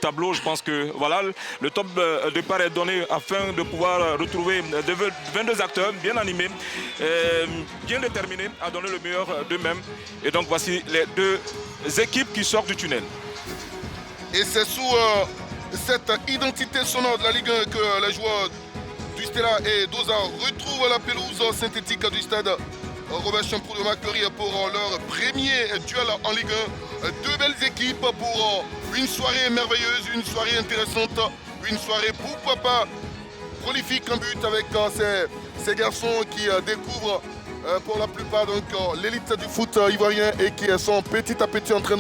tableau, je pense que voilà, le top départ est donné afin de pouvoir retrouver 22 acteurs bien animés, bien déterminés à donner le meilleur d'eux-mêmes. Et donc voici les deux équipes qui sortent du tunnel. Et c'est sous cette identité sonore de la Ligue 1 que les joueurs du Stella et Dosa retrouvent la pelouse synthétique du stade Robert Champrou de Marcory pour leur premier duel en Ligue 1. Deux belles équipes pour une soirée merveilleuse, une soirée intéressante, une soirée pourquoi pas prolifique en but avec ces garçons qui découvrent pour la plupart l'élite du foot ivoirien et qui sont petit à petit en train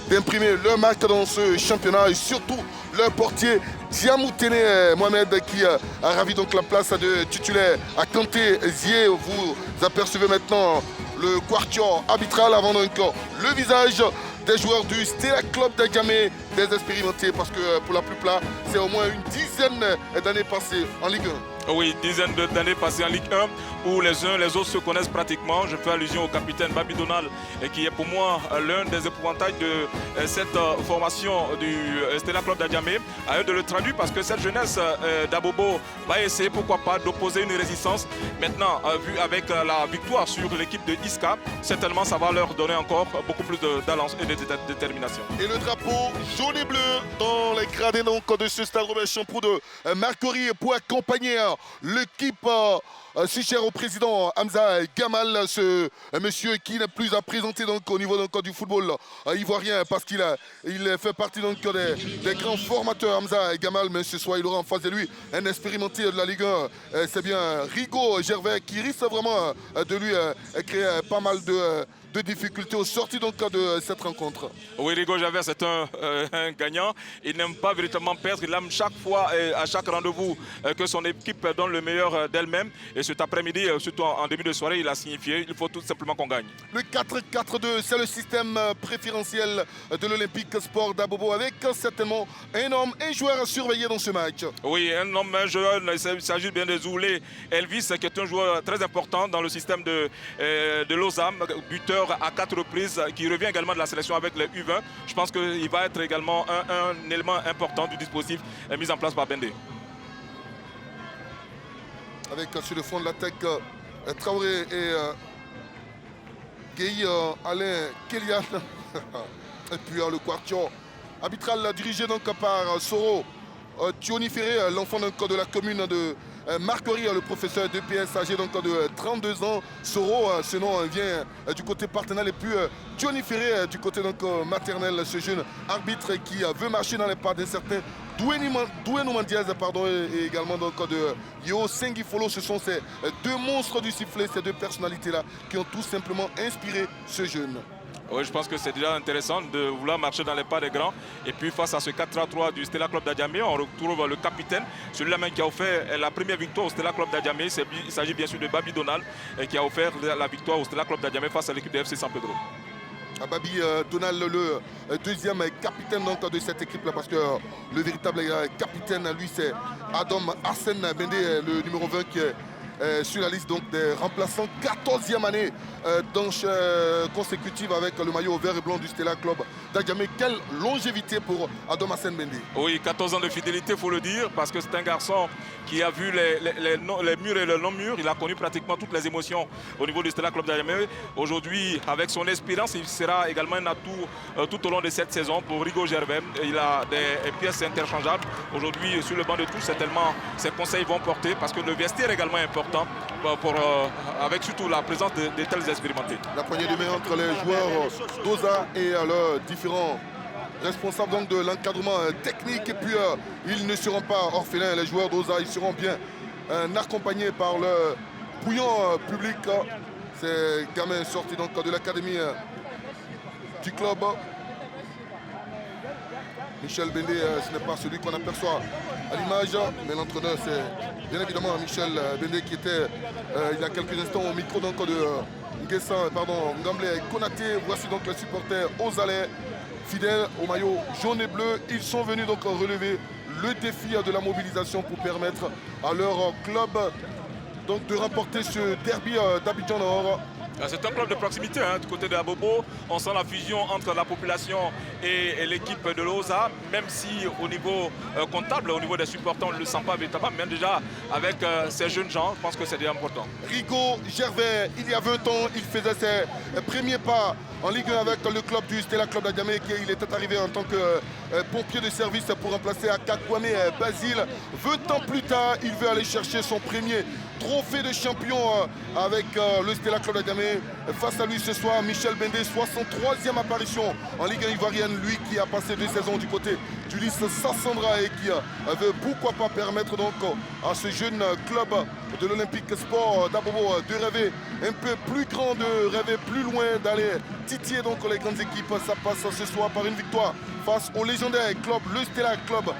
d'imprimer leur marque dans ce championnat et surtout leur portier Diamoutene Mohamed qui a ravi donc la place de titulaire à Kanté Zié. Vous apercevez maintenant le quartier arbitral avant donc le visage des joueurs du Stella Club d'Adjamé, des expérimentés parce que pour la plupart c'est au moins une dizaine d'années passées en Ligue 1. Oui, dizaines d'années passées en Ligue 1 où les uns les autres se connaissent pratiquement. Je fais allusion au capitaine Babi Donald qui est pour moi l'un des épouvantails de cette formation du Stella Club d'Adjamé. À eux de le traduire parce que cette jeunesse d'Abobo va essayer pourquoi pas d'opposer une résistance. Maintenant, vu avec la victoire sur l'équipe de Iska, certainement ça va leur donner encore beaucoup plus d'alliance et de détermination. Et le drapeau jaune et bleu dans les gradés donc, de ce stade Robert Champrou de Marcory pour accompagner l'équipe si cher au président Hamza Gamal, ce monsieur qui n'est plus à présenter donc, au niveau donc, du football ivoirien parce qu'il fait partie donc, des grands formateurs Hamza Gamal, mais ce soir il aura en face de lui un expérimenté de la Ligue 1, c'est bien Rigo Gervais qui risque vraiment de lui créer pas mal de difficultés aux sorties donc, de cette rencontre. Oui, Rigo Gervais c'est un gagnant, il n'aime pas véritablement perdre, il aime chaque fois à chaque rendez-vous que son équipe donne le meilleur d'elle-même. Et cet après-midi, surtout en début de soirée, il a signifié il faut tout simplement qu'on gagne. Le 4-4-2, c'est le système préférentiel de l'Olympique Sport d'Abobo avec certainement un homme, un joueur à surveiller dans ce match. Oui, un homme, un joueur, il s'agit bien de Zoulé Elvis, qui est un joueur très important dans le système de Lausanne, buteur à 4 reprises, qui revient également de la sélection avec les U20. Je pense qu'il va être également un élément important du dispositif mis en place par Bendé. Avec sur le fond de l'attaque Traoré et Gueye Alain Kélian. Et puis le quartier arbitral dirigé donc par Soro Thioni Ferré, l'enfant de la commune de Marcory, le professeur d'EPS âgé donc de 32 ans. Soro, ce nom vient du côté paternel et puis Thioni Ferré du côté donc, maternel, ce jeune arbitre qui veut marcher dans les pas d'un certain Douenou Diaz et également donc de Yo Sengifolo. Ce sont ces deux monstres du sifflet, ces deux personnalités-là qui ont tout simplement inspiré ce jeune. Oui, je pense que c'est déjà intéressant de vouloir marcher dans les pas des grands. Et puis face à ce 4-3-3 du Stella Club d'Adjamé, on retrouve le capitaine, celui-là même qui a offert la première victoire au Stella Club d'Adjamé. Il s'agit bien sûr de Babi Donald qui a offert la victoire au Stella Club d'Adjamé face à l'équipe de FC San Pedro. Babi Donald, le deuxième capitaine donc, de cette équipe-là, parce que le véritable capitaine, lui, c'est Adam Arsène Bendé, le numéro 20 qui est sur la liste donc, des remplaçants, 14e année consécutive avec le maillot vert et blanc du Stella Club d'Adjamé. Quelle longévité pour Adam Arsène Bendé. Oui, 14 ans de fidélité, il faut le dire, parce que c'est un garçon qui a vu les murs et les non-murs. Il a connu pratiquement toutes les émotions au niveau du Stella Club d'Adjamé. Aujourd'hui, avec son expérience, il sera également un atout tout au long de cette saison pour Rigo Gervais. Il a des pièces interchangeables. Aujourd'hui, sur le banc de touche, certainement, ses conseils vont porter, parce que le vestiaire est également important avec surtout la présence de tels expérimentés. La poignée de main entre les joueurs Dosa et leurs différents responsables donc, de l'encadrement technique. Et puis, ils ne seront pas orphelins, les joueurs Dosa. Ils seront bien accompagnés par le bouillon public. Ces gamins sortis donc, de l'académie du club. Michel Bendé, ce n'est pas celui qu'on aperçoit à l'image, mais l'entraîneur, c'est bien évidemment Michel Bendé qui était il y a quelques instants au micro donc, de Ngamblé Konaté. Voici donc les supporters aux allées, fidèles au maillot jaune et bleu. Ils sont venus donc relever le défi de la mobilisation pour permettre à leur club donc, de remporter ce derby d'Abidjan Nord. C'est un club de proximité du côté de Abobo. On sent la fusion entre la population et l'équipe de l'OSA, même si au niveau comptable, au niveau des supporters, on ne le sent pas véritablement, mais déjà avec ces jeunes gens, je pense que c'est déjà important. Rigaud Gervais, il y a 20 ans, il faisait ses premiers pas en Ligue 1 avec le club du Stella Club d'Adjamé. Il était arrivé en tant que pompier de service pour remplacer Akakwame Basile. 20 ans plus tard, il veut aller chercher son premier trophée de champion avec le Stella Club d'Adjamé. Face à lui ce soir, Michel Bendé, 63e apparition en Ligue 1 ivoirienne. Lui qui a passé 2 saisons du côté du Lys Sassandra et qui veut pourquoi pas permettre donc à ce jeune club de l'Olympique Sport d'Abobo de rêver un peu plus grand, de rêver plus loin, d'aller titiller donc les grandes équipes. Ça passe ce soir par une victoire face au légendaire club, le Stella Club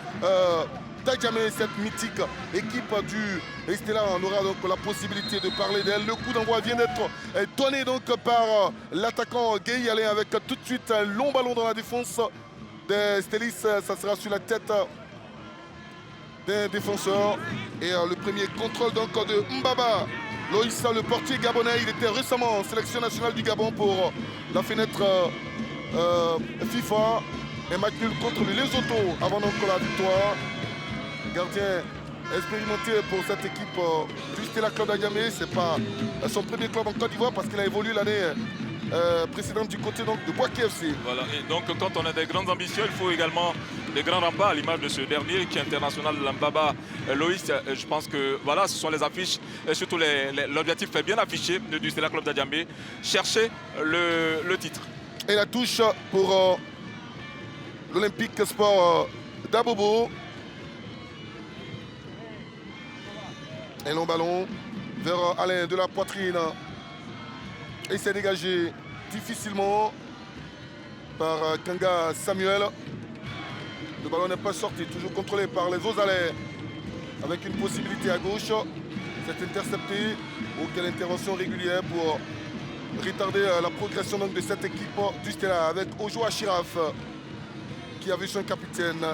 d'Adjamé, cette mythique équipe du Stella. On aura donc la possibilité de parler d'elle. Le coup d'envoi vient d'être donné donc par l'attaquant Gueye Alain avec tout de suite un long ballon dans la défense des Stellis. Ça sera sur la tête des défenseurs. Et le premier contrôle donc de Mbaba Loïssa, le portier gabonais. Il était récemment en sélection nationale du Gabon pour la fenêtre FIFA. Et match nul contre les Lesotho avant donc la victoire. Gardien expérimenté pour cette équipe du Stella Club d'Adjamé. Ce n'est pas son premier club en Côte d'Ivoire parce qu'il a évolué l'année précédente du côté donc, de Boaké FC. Voilà. Et donc quand on a des grandes ambitions, il faut également des grands remparts à l'image de ce dernier qui est international, Mbaba Loïs. Je pense que voilà, ce sont les affiches et surtout l'objectif est bien affiché du Stella Club d'Adjamé. Chercher le titre. Et la touche pour l'Olympique Sport d'Abobo. Un long ballon vers Alain de la poitrine. Et c'est dégagé difficilement par Kanga Samuel. Le ballon n'est pas sorti, toujours contrôlé par les Ozalais. Avec une possibilité à gauche. C'est intercepté. Aucune intervention régulière pour retarder la progression donc, de cette équipe du Stella. Avec Ojo Achiraf qui a vu son capitaine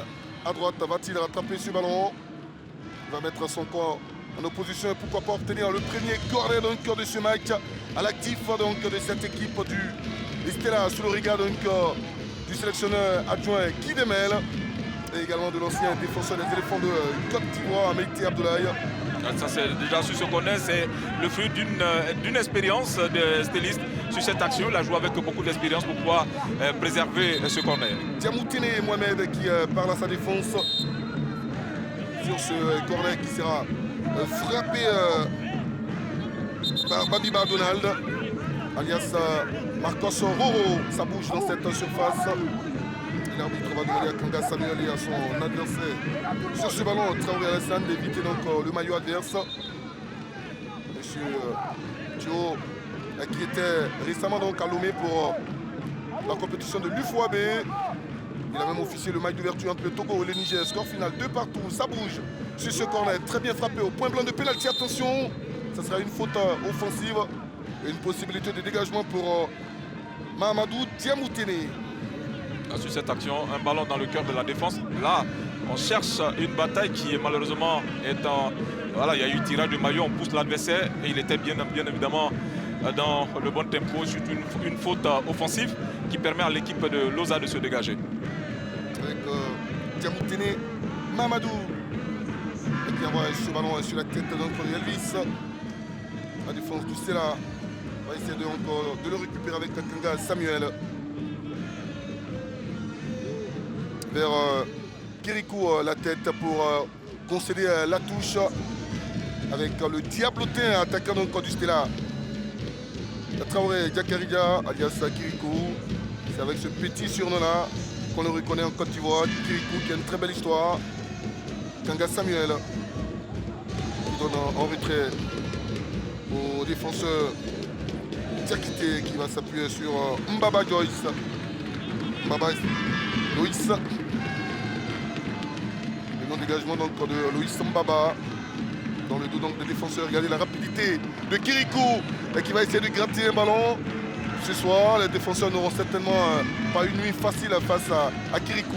à droite. Va-t-il rattraper ce ballon? Il va mettre son corps en opposition et pourquoi pas obtenir le premier corner donc, de ce match à l'actif donc, de cette équipe du Stella sous le regard donc, du sélectionneur adjoint Guy Demel et également de l'ancien défenseur des éléphants de Côte d'Ivoire, Meïté Abdoulaye. Ça c'est déjà sur ce corner, c'est le fruit d'une expérience de styliste sur cette action. Il a joué avec beaucoup d'expérience pour pouvoir préserver ce corner. Diamoutine Mohamed qui parle à sa défense sur ce corner qui sera frappé par Babiba Donald, alias Marcos Roro. Ça bouge dans cette surface. L'arbitre va demander à Kanga Samuel et à son adversaire sur ce ballon. Traoré Alassane d'éviter donc le maillot adverse. Monsieur Thio qui était récemment donc à Lomé pour la compétition de l'UFOAB. Il a même officié le match d'ouverture entre le Togo et le Niger. Score final 2 partout. Ça bouge sur ce corner. Très bien frappé au point blanc de pénalty. Attention, ça sera une faute offensive. Et une possibilité de dégagement pour Mahamadou Diamoutene. Sur cette action, un ballon dans le cœur de la défense. Là, on cherche une bataille qui malheureusement est en... Voilà, il y a eu tirage de maillot, on pousse l'adversaire et il était bien évidemment dans le bon tempo sur une faute offensive qui permet à l'équipe de Loza de se dégager. Avec Diamoutene Mamadou qui envoie ce ballon sur la tête d'Elvis. La défense du Stella va essayer de le récupérer avec Kanga Samuel. Vers Kirikou la tête pour concéder la touche avec le diablotin attaquant donc du Stella. Traoré Diakarida alias Kirikou. C'est avec ce petit surnom là qu'on le reconnaît en Côte d'Ivoire. Kirikou qui a une très belle histoire. Kanga Samuel qui donne en retrait au défenseur Diakité qui va s'appuyer sur Mbaba Joyce. Mbaba Loïs. Le non-dégagement donc de Loïs Mbaba. Dans le dos donc des défenseurs. Regardez la rapidité de Kirikou qui va essayer de gratter un ballon. Ce soir, les défenseurs n'auront certainement pas une nuit facile face à Kirikou.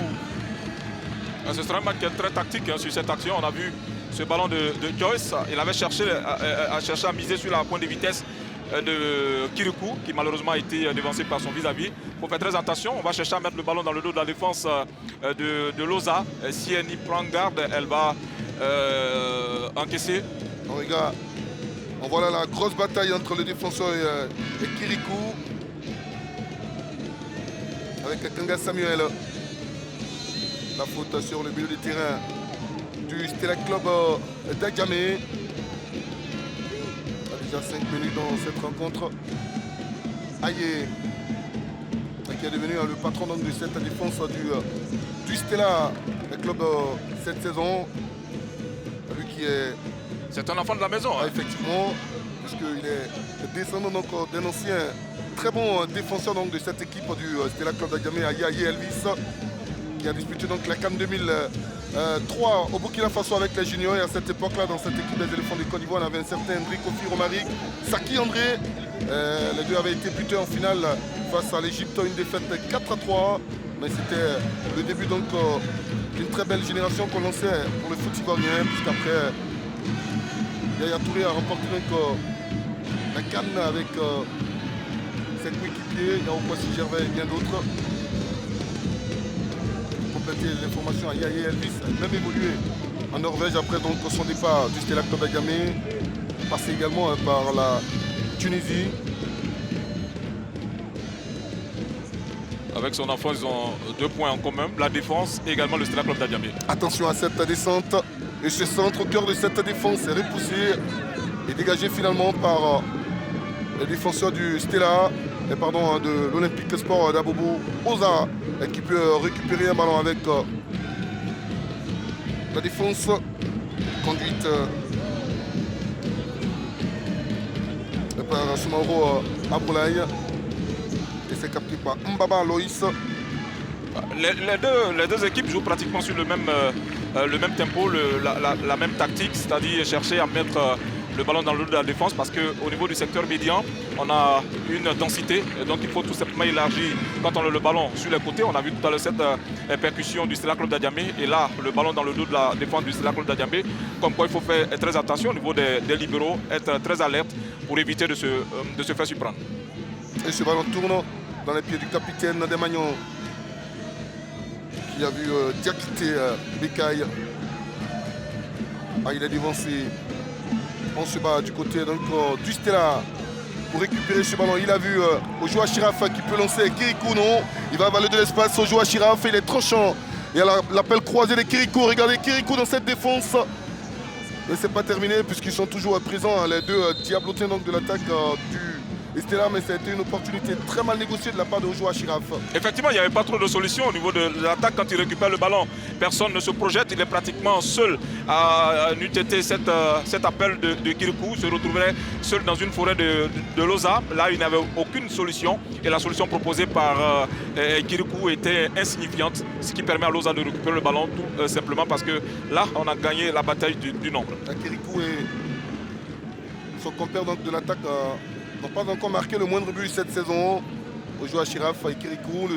Ce sera un match très tactique sur cette action. On a vu ce ballon de Joyce. Il avait cherché à miser sur la pointe de vitesse de Kirikou, qui malheureusement a été dévancé par son vis-à-vis. Il faut faire très attention. On va chercher à mettre le ballon dans le dos de la défense de Loza. Si elle y prend garde, elle va encaisser. Alors, les gars, on voit là la grosse bataille entre le défenseur et Kirikou. Avec Kanga Samuel. La faute sur le milieu de terrain du Stella Club d'Agamé. Déjà 5 minutes dans cette rencontre. Aïe, qui est devenu le patron donc, de cette défense du Stella Club cette saison. Lui qui est... C'est un enfant de la maison. Ah, effectivement, puisqu'il est descendant d'un ancien très bon défenseur donc, de cette équipe du Stella Club d'Agamé, Aïe Elvis, qui a disputé donc la CAN 2003 au Burkina Faso avec les juniors. Et à cette époque-là, dans cette équipe des éléphants du Côte d'Ivoire, on avait un certain Hendrik Kofi Romaric, Saki André. Les deux avaient été butés en finale face à l'Égypte, une défaite 4-3. Mais c'était le début donc d'une très belle génération qu'on lançait pour le foot ivoirien, puisqu'après Yaya Touré a remporté donc la CAN avec ses coéquipiers, Yaokwasi Gervais et bien d'autres. Compléter l'information à Yaya Elvis a même évolué en Norvège après donc son départ du Stella Club d'Agamé, passé également par la Tunisie. Avec son enfant, ils ont 2 points en commun, la défense et également le Stella Club d'Agamé. Attention à cette descente. Et ce centre au cœur de cette défense est repoussé et dégagé finalement par les défenseurs du Stella, de l'Olympique Sport d'Abobo, Oza, qui peut récupérer un ballon avec la défense conduite par Soumaoro Aboulaye. Et c'est capté par Mbaba Loïs. Les deux équipes jouent pratiquement sur le même tempo, la même tactique, c'est-à-dire chercher à mettre le ballon dans le dos de la défense, parce qu'au niveau du secteur médian, on a une densité, et donc il faut tout simplement élargir quand on a le ballon sur les côtés. On a vu tout à l'heure cette percussion du Stella Club d'Agamé, et là le ballon dans le dos de la défense du Stella Club d'Agamé, comme quoi il faut faire très attention au niveau des libéraux, être très alerte pour éviter de se faire surprendre. Et ce ballon tourne dans les pieds du capitaine des Magnons, qui a vu Diakité Bekaï. Il est dévancé. On se bat du côté donc, du Stella pour récupérer ce ballon. Il a vu Ojoa Chiraf qui peut lancer Kirikou. Non, il va avaler de l'espace. Ojoa Chiraf, il est tranchant. Il y a l'appel croisé de Kirikou. Regardez Kirikou dans cette défense. Mais c'est pas terminé puisqu'ils sont toujours présents, les deux diablotins donc, de l'attaque du Stella, mais ça a été une opportunité très mal négociée de la part de Ojoa Chiraf. Effectivement, il n'y avait pas trop de solutions au niveau de l'attaque. Quand il récupère le ballon, personne ne se projette. Il est pratiquement seul à nutter cet appel de Kirikou. Se retrouverait seul dans une forêt de Loza. Là, il n'avait aucune solution. Et la solution proposée par Kirikou était insignifiante, ce qui permet à Loza de récupérer le ballon tout simplement parce que là, on a gagné la bataille du nombre. Kirikou et son compère donc, de l'attaque n'ont pas encore marqué le moindre but cette saison. Ojoa Chiraf et Kirikou.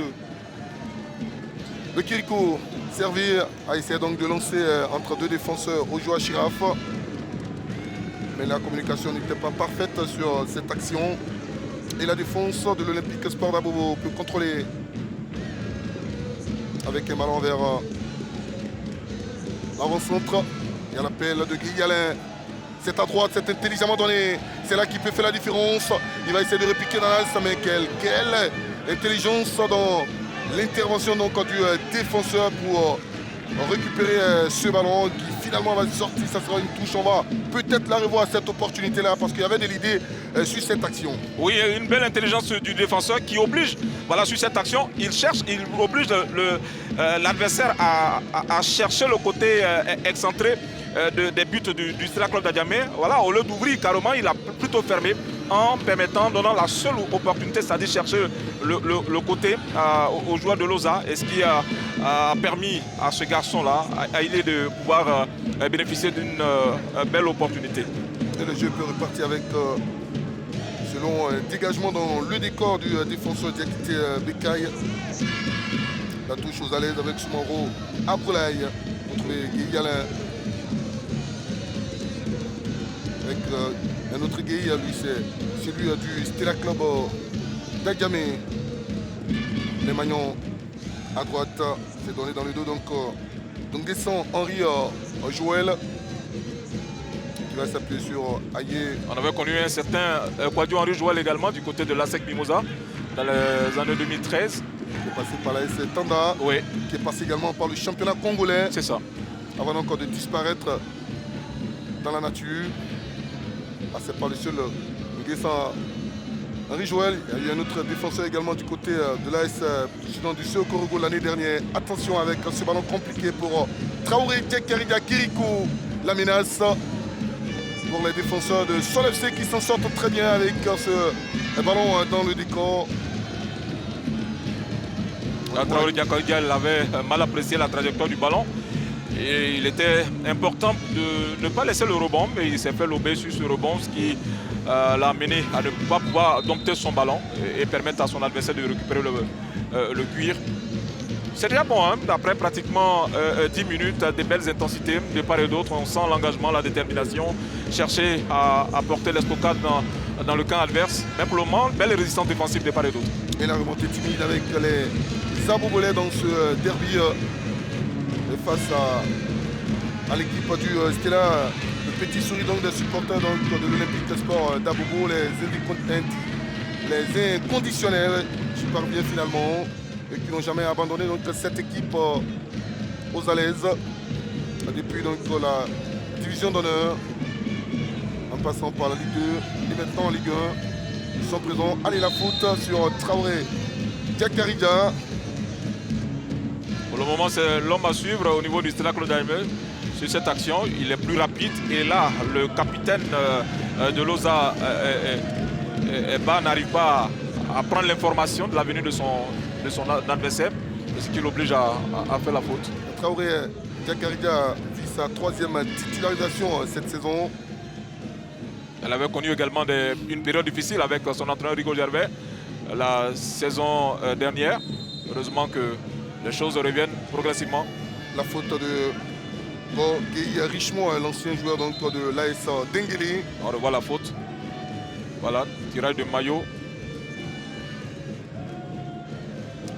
Le Kirikou servi a essayé donc de lancer entre deux défenseurs Ojoa Chiraf. Mais la communication n'était pas parfaite sur cette action. Et la défense de l'Olympique Sport d'Abobo peut contrôler avec un ballon vers l'avant-centre. Il y a l'appel de Guy Alain. C'est à droite, c'est intelligemment donné. C'est là qu'il peut faire la différence. Il va essayer de répliquer dans l'alce, mais quelle intelligence dans l'intervention du défenseur pour récupérer ce ballon qui finalement va sortir. Ça sera une touche. On va peut-être la revoir cette opportunité-là parce qu'il y avait de l'idée sur cette action. Oui, une belle intelligence du défenseur qui oblige, voilà, sur cette action, il oblige l'adversaire à chercher le côté excentré des buts du Stella Club d'Agamé. Voilà, au lieu d'ouvrir carrément, il a plutôt fermé en donnant la seule opportunité, c'est-à-dire chercher le côté aux joueurs de Loza, et ce qui a permis à ce garçon-là, à il est de pouvoir bénéficier d'une belle opportunité. Et le jeu peut repartir avec, selon dégagement dans le décor du défenseur Diakité Bekaï. La touche aux alaises avec Soumaoro Aboulaye contre Guy Alain. Avec Un autre gay, lui, c'est celui du Stella Club d'Agamé. Les magnons à droite, c'est donné dans le dos. Donc descend Henri Joël qui va s'appuyer sur Aïe. On avait connu un certain Kwadjo Henri Joël également du côté de l'ASEC Mimosa dans les années 2013. Qui est passé par la SC Tanda, Oui, qui est passé également par le championnat congolais. c'est ça. Avant encore de disparaître dans la nature. Ah, c'est pas le seul descend Henri Joël. Il y a eu un autre défenseur également du côté de l'AS président du Sokorogo l'année dernière. Attention avec ce ballon compliqué pour Traoré, Diakariga, Kirikou. La menace pour les défenseurs de Sol FC qui s'en sortent très bien avec ce ballon dans le décor. Traoré Diakariga avait mal apprécié la trajectoire du ballon. Et il était important de ne pas laisser le rebond, mais il s'est fait lober sur ce rebond, ce qui l'a amené à ne pas pouvoir dompter son ballon et permettre à son adversaire de récupérer le cuir. C'est déjà bon, hein? Après pratiquement 10 minutes, des belles intensités de part et d'autre. On sent l'engagement, la détermination, chercher à porter l'estocade dans le camp adverse. Mais pour le moment, belle résistance défensive de part et d'autre. Et la remontée timide avec les Abobolais dans ce derby face à l'équipe du Stella. Le petit sourire donc des supporters de l'Olympique Sport d'Abobo, les inconditionnels qui parviennent finalement et qui n'ont jamais abandonné donc cette équipe aux alaises depuis donc la division d'honneur en passant par la Ligue 2 et maintenant en Ligue 1. Ils sont présents. Allez, la faute sur Traoré Diakariga. Pour le moment, c'est l'homme à suivre au niveau du Stella Claude Aimé. Sur cette action, il est plus rapide. Et là, le capitaine de l'OSA n'arrive pas à prendre l'information de la venue de son adversaire. Ce qui l'oblige à faire la faute. Traoré Diakariga vit sa 3e titularisation cette saison. Elle avait connu également une période difficile avec son entraîneur Rigo Gervais la saison dernière. Heureusement que les choses reviennent progressivement. La faute de Guy Richemont, l'ancien joueur donc, de l'AS Dengueli. On revoit la faute. Voilà, tirage de maillot.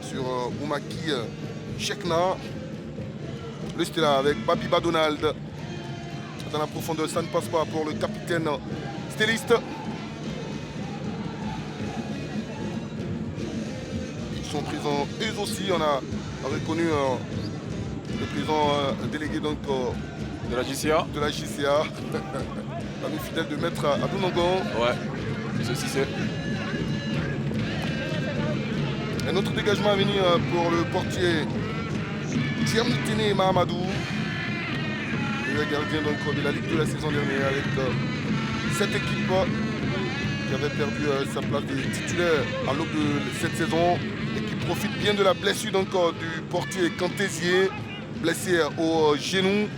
Sur Oumaki Chekna. Le Stella avec Babiba Donald. Dans la profondeur, ça ne passe pas pour le capitaine stéliste. Ils sont présents eux aussi. On a reconnu le président délégué donc, De la JCA. L'ami fidèle de Maître Abdou Nongon. Ouais, ceci c'est. Un autre dégagement à venir pour le portier Tiamnitene Mahamadou. Le gardien donc, de la Ligue de la saison dernière avec cette équipe qui avait perdu sa place de titulaire à l'aube de cette saison et qui profite bien de la blessure donc, du portier Cantésier, blessé au genou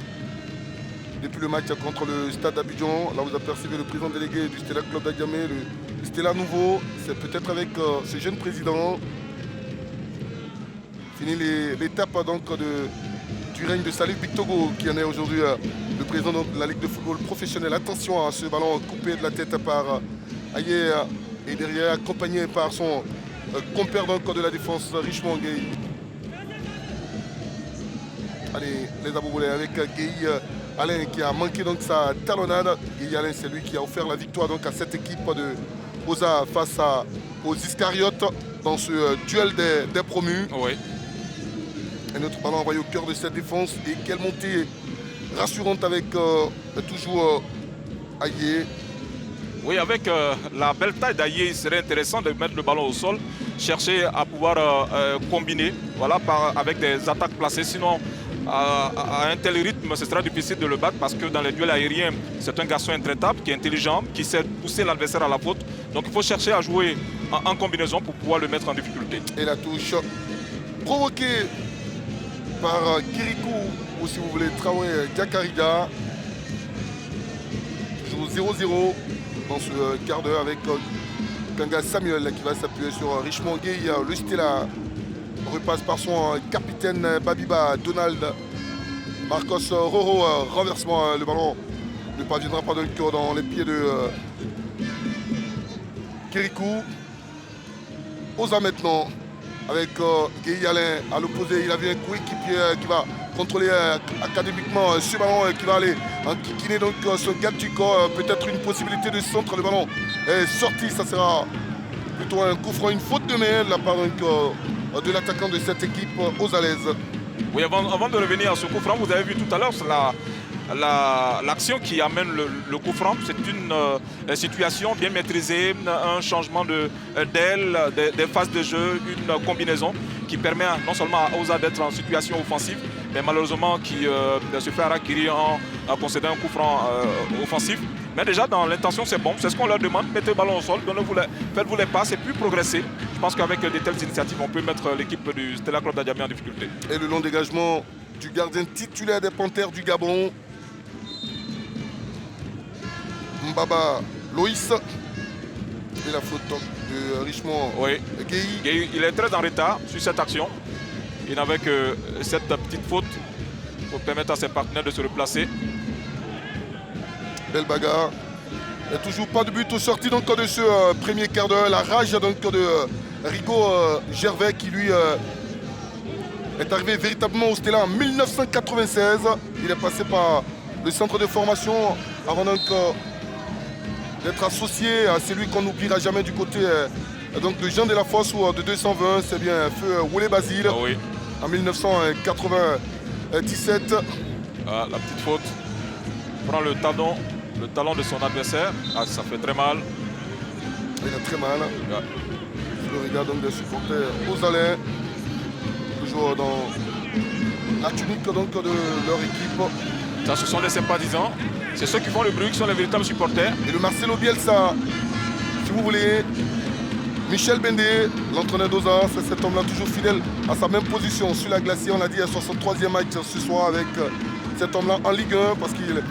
depuis le match contre le Stade d'Abidjan. Là vous apercevez le président délégué du Stella Club d'Agamé, le Stella nouveau. C'est peut-être avec ce jeune président fini l'étape donc du règne de Salif Bictogo qui en est aujourd'hui le président de la Ligue de football professionnel. Attention à ce ballon coupé de la tête par Aye et derrière accompagné par son compère donc, de la défense Richemont Gueye. Allez, les Abobolais avec Gueye Alain qui a manqué donc sa talonnade. Gueye Alain, c'est lui qui a offert la victoire donc à cette équipe de OSA face aux Iscariotes dans ce duel des promus. Oui. Un autre ballon envoyé au cœur de cette défense. Et quelle montée rassurante avec toujours Aye. Oui, avec la belle taille d'Aye, il serait intéressant de mettre le ballon au sol, chercher à pouvoir combiner voilà, avec des attaques placées. Sinon, à un tel rythme, ce sera difficile de le battre parce que dans les duels aériens, c'est un garçon intraitable, qui est intelligent, qui sait pousser l'adversaire à la faute. Donc il faut chercher à jouer en combinaison pour pouvoir le mettre en difficulté. Et la touche provoquée par Kirikou, ou si vous voulez, Traoré Diakariga. Toujours 0-0 dans ce quart d'heure avec Kanga Samuel qui va s'appuyer sur Richemont Gueye. Le Stella repasse par son capitaine Babiba Donald. Marcos Roro, renversement, le ballon ne parviendra pas dans les pieds de Kirikou. Oza maintenant avec Gueye Alain à l'opposé. Il avait un coéquipier qui va contrôler académiquement ce ballon qui va aller enquiquiner donc ce garde du corps. Peut-être une possibilité de centre. Le ballon est sorti. Ça sera plutôt un coup franc, une faute de main de la part donc, de l'attaquant de cette équipe osalaise. Oui, avant de revenir à ce coup franc, vous avez vu tout à l'heure l'action qui amène le coup franc. C'est une situation bien maîtrisée, un changement d'aile, des phases de jeu, une combinaison qui permet non seulement à Oza d'être en situation offensive, mais malheureusement qui se fait harakiri en concédant un coup franc offensif. Mais déjà dans l'intention c'est bon, c'est ce qu'on leur demande, mettez le ballon au sol, faites-vous les passes et puis progressez. Je pense qu'avec de telles initiatives, on peut mettre l'équipe du Stella Club d'Adjamé en difficulté. Et le long dégagement du gardien titulaire des Panthères du Gabon, Mbaba Loïs. Et la faute de Richemont. Oui. Gueye. Il est très en retard sur cette action. Il n'avait que cette petite faute pour permettre à ses partenaires de se replacer. Belle bagarre. Il n'y a toujours pas de but au sorti donc, de ce premier quart d'heure. La rage donc, de Rigo Gervais qui lui est arrivé véritablement au Stella en 1996. Il est passé par le centre de formation avant donc d'être associé à celui qu'on n'oubliera jamais du côté donc, de Jean de la Fosse ou de 220. C'est bien feu Woulé Basile oui. En 1997. La petite faute. Prend le talon de son adversaire. Ah, ça fait très mal. Il a très mal. Ouais. Le regard donc des supporters osalais, toujours dans la tunique donc, de leur équipe. Ça, ce sont les sympathisants. C'est ceux qui font le bruit, qui sont les véritables supporters. Et le Marcelo Bielsa, si vous voulez. Michel Bendé, l'entraîneur d'Oza, c'est cet homme-là toujours fidèle à sa même position sur la glacier. On l'a dit à 63e match ce soir avec cet homme-là en Ligue 1 parce qu'il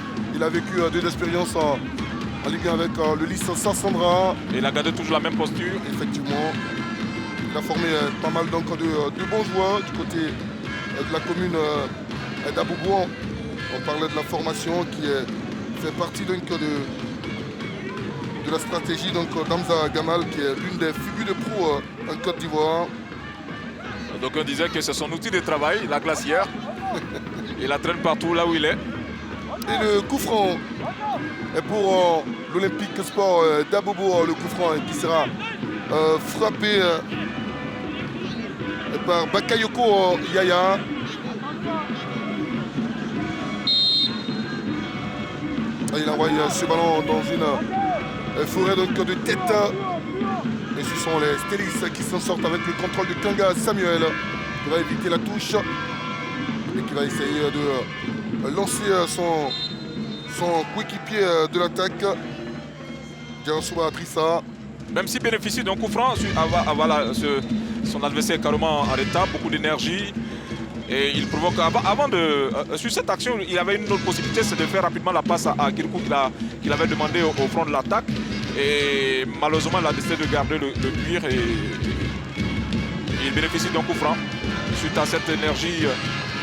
a vécu 2 expériences en Ligue 1 avec le Lys Sassandra. Et il a gardé toujours la même posture. Effectivement. Il a formé pas mal donc, de bons joueurs du côté de la commune d'Aboubouan. On parlait de la formation qui fait partie donc, de la stratégie d'Hamza Gamal qui est l'une des figures de proue en Côte d'Ivoire. Donc on disait que c'est son outil de travail, la glacière. Il la traîne partout là où il est. Et le coup franc est pour l'Olympique Sport d'Abobo, le coup franc qui sera frappé par Bakayoko Yaya. Il envoie ce ballon dans une forêt donc, de tête. Et ce sont les Stélis qui s'en sortent avec le contrôle de Kanga Samuel qui va éviter la touche et qui va essayer de lancer son coéquipier de l'attaque, Djarasouba Trissa. Même s'il bénéficie d'un coup franc, son adversaire est carrément en retard, beaucoup d'énergie. Et il provoque. Sur cette action, il avait une autre possibilité, c'est de faire rapidement la passe à Kirikou qu'il avait demandé au front de l'attaque. Et malheureusement, il a décidé de garder le cuir et il bénéficie d'un coup franc suite à cette énergie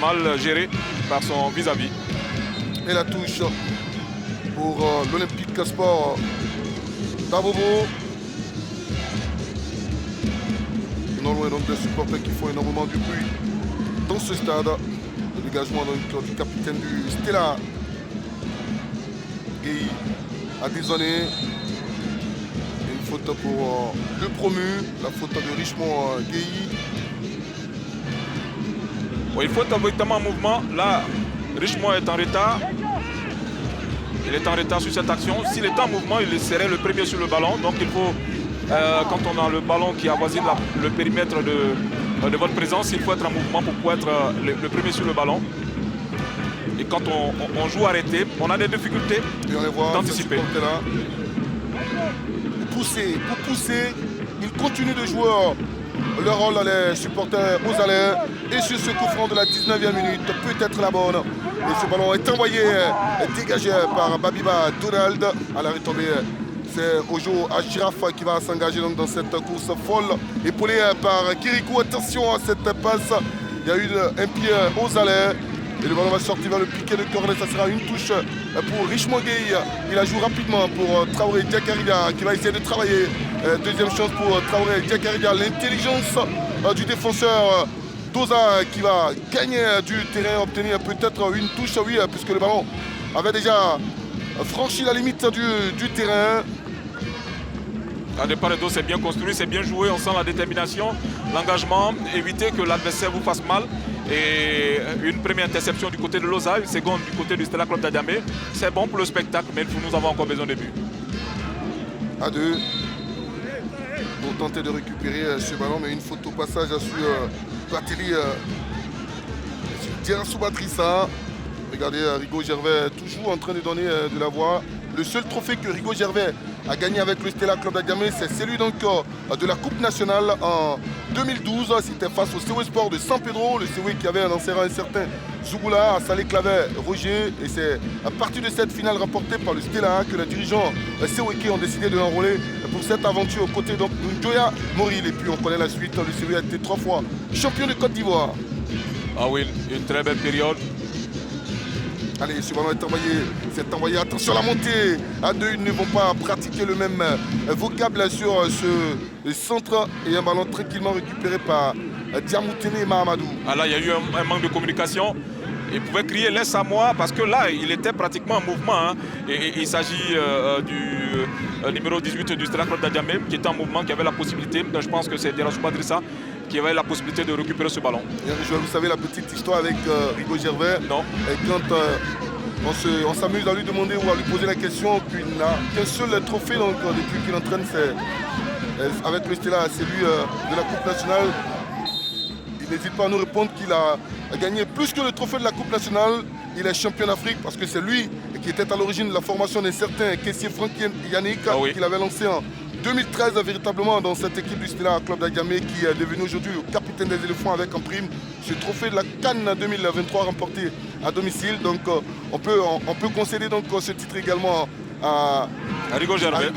mal gérée par son vis-à-vis. Et la touche pour l'Olympique Sport d'Abobo. Non loin donc des supporters qui font énormément du bruit dans ce stade. Le dégagement donc, du capitaine du Stella, Gueye, a désonné. Une faute pour le promu, la faute de Richemont Gueye. Bon, il faut être véritablement en mouvement. Là, Richemont est en retard. Il est en retard sur cette action. S'il est en mouvement, il serait le premier sur le ballon. Donc il faut, quand on a le ballon qui avoisine le périmètre de votre présence, il faut être en mouvement pour pouvoir être le premier sur le ballon. Et quand on joue arrêté, on a des difficultés d'anticiper. Pour pousser, ils continuent de jouer leur rôle, les supporters osalais. Et sur ce coup franc de la 19e minute, peut-être la bonne. Et ce ballon est envoyé, dégagé par Babiba Donald. À la retombée, c'est Ojo Achiraf qui va s'engager dans cette course folle. Épaulé par Kirikou. Attention à cette passe. Il y a eu un pied osalais. Et le ballon va sortir vers le piqué de corner. Ça sera une touche pour Richemont Gueye. Il la joue rapidement pour Traoré Diakaria qui va essayer de travailler Deuxième chance pour Traoré Diakaridia. L'intelligence du défenseur Dosa qui va gagner du terrain, obtenir peut-être une touche, oui, puisque le ballon avait déjà franchi la limite du terrain. À départ, c'est bien construit, c'est bien joué, on sent la détermination, l'engagement, éviter que l'adversaire vous fasse mal. Et une première interception du côté de Loza, une seconde du côté du Stella Club d'Adjamé. C'est bon pour le spectacle, mais nous avons encore besoin de buts. À deux pour tenter de récupérer ce ballon, mais une faute au passage sur Battery Dian Soubatrissa. Regardez Rigaud Gervais toujours en train de donner de la voix. Le seul trophée que Rigaud Gervais a gagné avec le Stella Club d'Adjamé, c'est celui donc de la Coupe nationale en 2012. C'était face au COE Sport de San Pedro, le COE qui avait dans ses rangs un certain Zougoula, à Salé Clavet, Roger. Et c'est à partir de cette finale remportée par le Stella que les dirigeants COE ont décidé de l'enrôler pour cette aventure aux côtés donc de Njoya Moril. Et puis on connaît la suite, le COE a été 3 fois champion de Côte d'Ivoire. Ah oui, une très belle période. Allez, ce ballon est envoyé, attention à la montée. À deux, ils ne vont pas pratiquer le même vocable sur ce centre. Et un ballon tranquillement récupéré par Diamoutene Mahamadou. Ah là, il y a eu un manque de communication. Il pouvait crier laisse à moi parce que là, il était pratiquement en mouvement. Hein. Et il s'agit du numéro 18 du Stella Club d'Adjamé qui était en mouvement, qui avait la possibilité. Je pense que c'est Dian Soubatrissa qui avait la possibilité de récupérer ce ballon. Vous savez la petite histoire avec Rigaud Gervais. Non. Et quand on s'amuse à lui demander ou à lui poser la question, puis il n'a qu'un seul trophée donc, depuis qu'il entraîne avec le Stella, c'est lui de la Coupe nationale. Il n'hésite pas à nous répondre qu'il a gagné plus que le trophée de la Coupe nationale. Il est champion d'Afrique parce que c'est lui qui était à l'origine de la formation d'un certain caissier Franck Yannick qu'il avait lancé en 2013 véritablement dans cette équipe du Stella Club d'Adjamé qui est devenu aujourd'hui le capitaine des éléphants avec en prime ce trophée de la Cannes 2023 remporté à domicile. Donc on peut concéder donc ce titre également à Rigaud Gervais.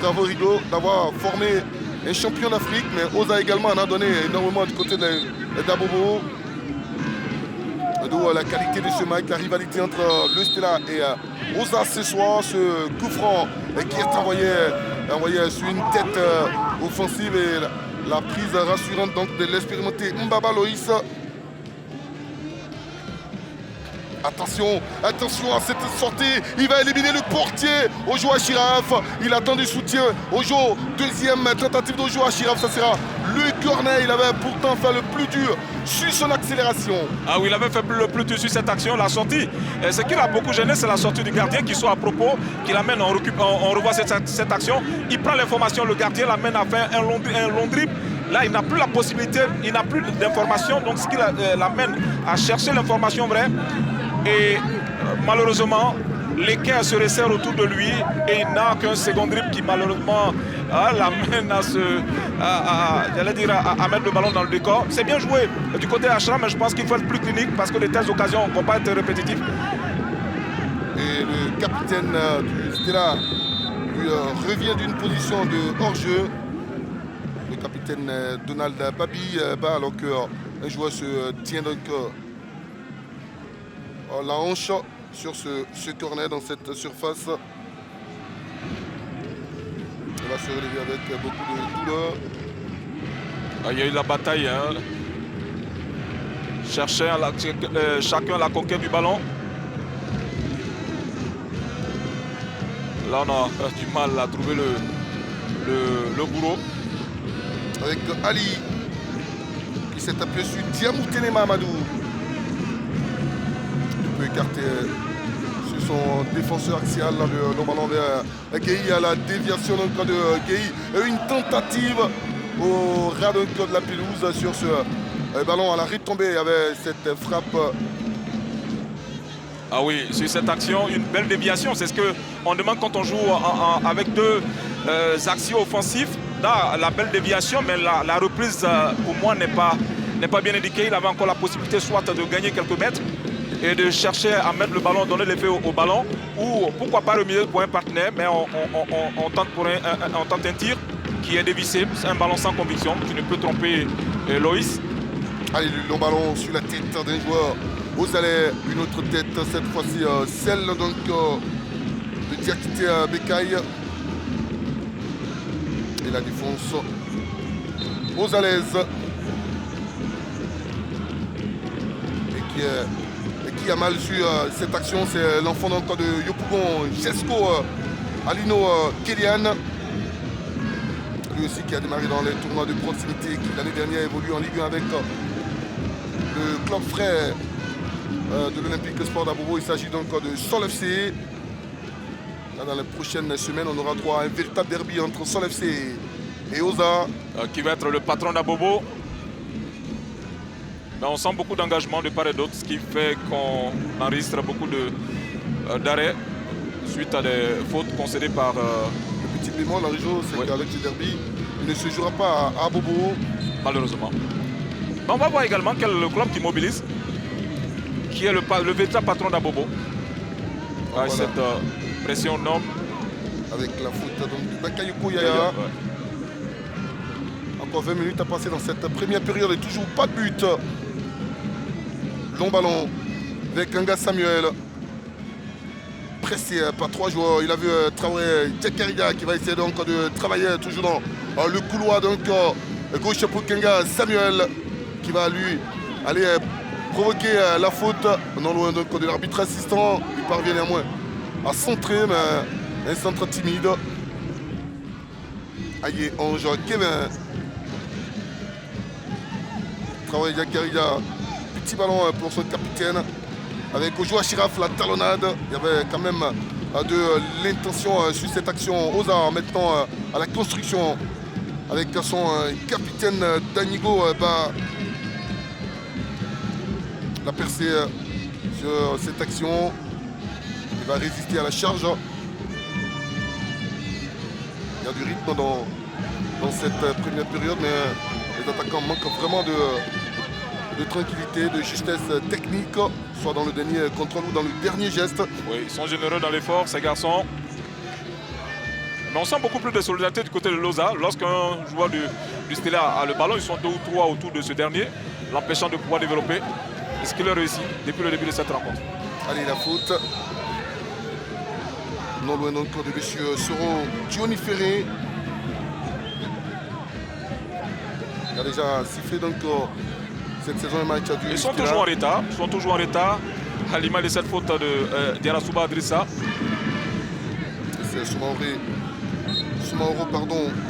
Bravo Rigaud d'avoir formé un champion d'Afrique, mais Oza également en a donné énormément du côté d'Abobo. D'où la qualité de ce match, la rivalité entre le Stella et Oza ce soir, ce coup franc qui est envoyé sur une tête offensive et la prise rassurante donc de l'expérimenté Mbaba Loïs. Attention à cette sortie, il va éliminer le portier Ojo Achiraf. Il attend du soutien. Ojo, deuxième tentative d'Ojo Achiraf, ça sera le corner. Il avait pourtant fait le plus dur sur son accélération. Ah oui, il avait fait le plus dur sur cette action, la sortie. Et ce qui l'a beaucoup gêné, c'est la sortie du gardien qui soit à propos, qui l'amène, on revoit cette action. Il prend l'information, le gardien l'amène à faire un long dribble. Là, il n'a plus la possibilité, il n'a plus d'information. Donc, ce qui l'amène à chercher l'information vraie. Et malheureusement, l'équerre se resserre autour de lui et il n'a qu'un second dribble qui malheureusement l'amène à mettre le ballon dans le décor. C'est bien joué du côté Achra, mais je pense qu'il faut être plus clinique parce que les telles occasions ne vont pas être répétitives. Et le capitaine du Stella lui revient d'une position de hors-jeu. Le capitaine Donald Babi alors qu'un joueur se tient donc la hanche sur ce corner dans cette surface. Il va se relever avec beaucoup de douleur. Il y a eu la bataille. Hein. Chacun la conquête du ballon. Là, on a du mal à trouver le bourreau. Avec Ali qui s'est appuyé sur Diamoutene Mahamadou. Il peut écarter sur son défenseur axial le ballon vers Gueye à la déviation donc, de Gueye. Une tentative au ras de la pelouse sur ce ballon à la retombée. Il y avait cette frappe. Ah oui, sur cette action, une belle déviation. C'est ce qu'on demande quand on joue avec deux actions offensives. Là, la belle déviation, mais la reprise pour moi n'est pas bien indiquée. Il avait encore la possibilité soit de gagner quelques mètres et de chercher à mettre le ballon, donner l'effet au ballon, ou pourquoi pas remis pour un partenaire, mais on tente un tir qui est dévissé. C'est un ballon sans conviction, qui ne peut tromper Loïs. Allez, le long ballon sur la tête d'un joueur. Vous allez une autre tête, cette fois-ci celle donc de Diakité Bekaï. Et la défense aux à l'aise. Et qui a mal su cette action, c'est l'enfant donc de Yopougon, Jesco Alino Kélian. Lui aussi qui a démarré dans les tournois de proximité, qui l'année dernière évolue en Ligue 1 avec le club frère de l'Olympique Sport d'Abobo. Il s'agit donc de Sol FC. Là, dans les prochaines semaines, on aura droit à un véritable derby entre Sol FC et Oza. Qui va être le patron d'Abobo. Mais on sent beaucoup d'engagement de part et d'autre, ce qui fait qu'on enregistre beaucoup d'arrêts suite à des fautes concédées par... Le petit bémol, Henri-Jo, c'est qu'avec ce derby, il ne se jouera pas à Abobo. Malheureusement. Mais on va voir également quel est le club qui mobilise, qui est le véritable patron d'Abobo. Voilà. Cette pression nomme. Avec la faute donc, du Bakayoko Yaya. Ouais. Encore 20 minutes à passer dans cette première période et toujours pas de but. Long ballon avec Kanga Samuel. Pressé par 3 joueurs. Il a vu Traoré Djakariga qui va essayer donc de travailler toujours dans le couloir donc gauche pour Kanga Samuel qui va lui aller provoquer la faute. Non loin donc de l'arbitre assistant. Il parvient néanmoins à centrer, mais un centre timide. Aïe, Ange Kevin. Traoré Djakariga. Petit ballon pour son capitaine. Avec Ojoa Chiraf, la talonnade. Il y avait quand même de l'intention sur cette action. Oza maintenant à la construction avec son capitaine Danigo. La percée sur cette action. Il va résister à la charge. Il y a du rythme dans cette première période, mais les attaquants manquent vraiment de tranquillité, de justesse technique, soit dans le dernier contrôle ou dans le dernier geste. Oui, ils sont généreux dans l'effort, ces garçons. Mais on sent beaucoup plus de solidarité du côté de Loza. Lorsqu'un joueur du Stella a le ballon, ils sont 2 ou 3 autour de ce dernier, l'empêchant de pouvoir développer. Est-ce qu'il a réussi depuis le début de cette rencontre? Allez, la faute. Non loin donc de monsieur Soro Gioni Ferré. Il a déjà sifflé donc cette saison un match à du. Ils sont toujours en retard. Ils sont toujours en retard. À l'image de cette faute de Diarasuba Adrissa. C'est Soumaoro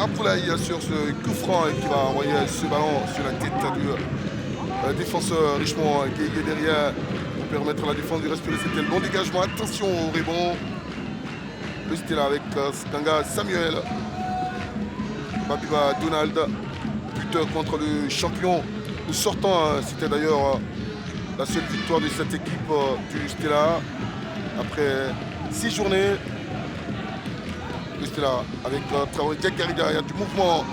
Apoulaye sur ce coup franc qui va envoyer ce ballon sur la tête du défenseur Richemont qui est derrière pour permettre à la défense de respirer. C'était le bon dégagement. Attention au rebond. Le Stella avec Kanga Samuel. Babiba Donald. Buteur contre le champion. Nous sortons, c'était d'ailleurs la seule victoire de cette équipe du Stella après 6 journées. Le Stella avec Traoré Djakariga, il y a du mouvement.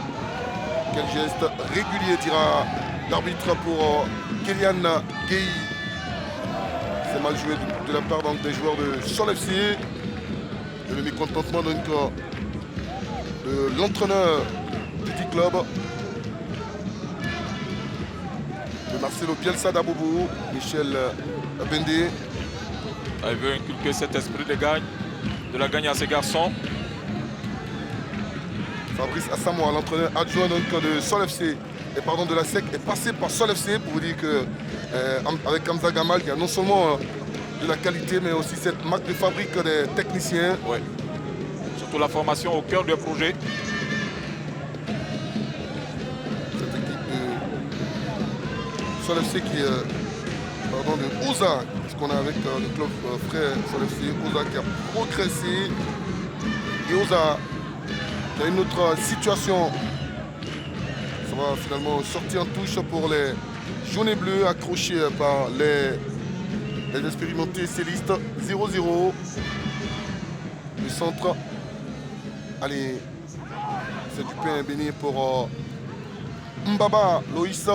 Quel geste régulier dira l'arbitre pour Kélian Gueye. C'est mal joué de la part donc, des joueurs de Sol FC. Et le mécontentement donc, de l'entraîneur du petit club. Marcelo Bielsa d'Abobo, Michel Bendé. Il veut inculquer cet esprit de la gagne à ses garçons. Fabrice Assamoah, l'entraîneur adjoint donc de Sol FC et pardon de la SEC, est passé par Sol FC pour vous dire que avec Hamza Gamal, il y a non seulement de la qualité mais aussi cette marque de fabrique des techniciens. Oui. Surtout la formation au cœur du projet. Sol FC qui pardon, de Oza, ce qu'on a avec le club frère Sol FC, Oza qui a progressé et Oza qui a une autre situation. Ça va finalement sortir en touche pour les jaunes et bleus accrochés par les expérimentés célistes. 0-0. Le centre. Allez, c'est du pain béni pour Mbaba Loïs.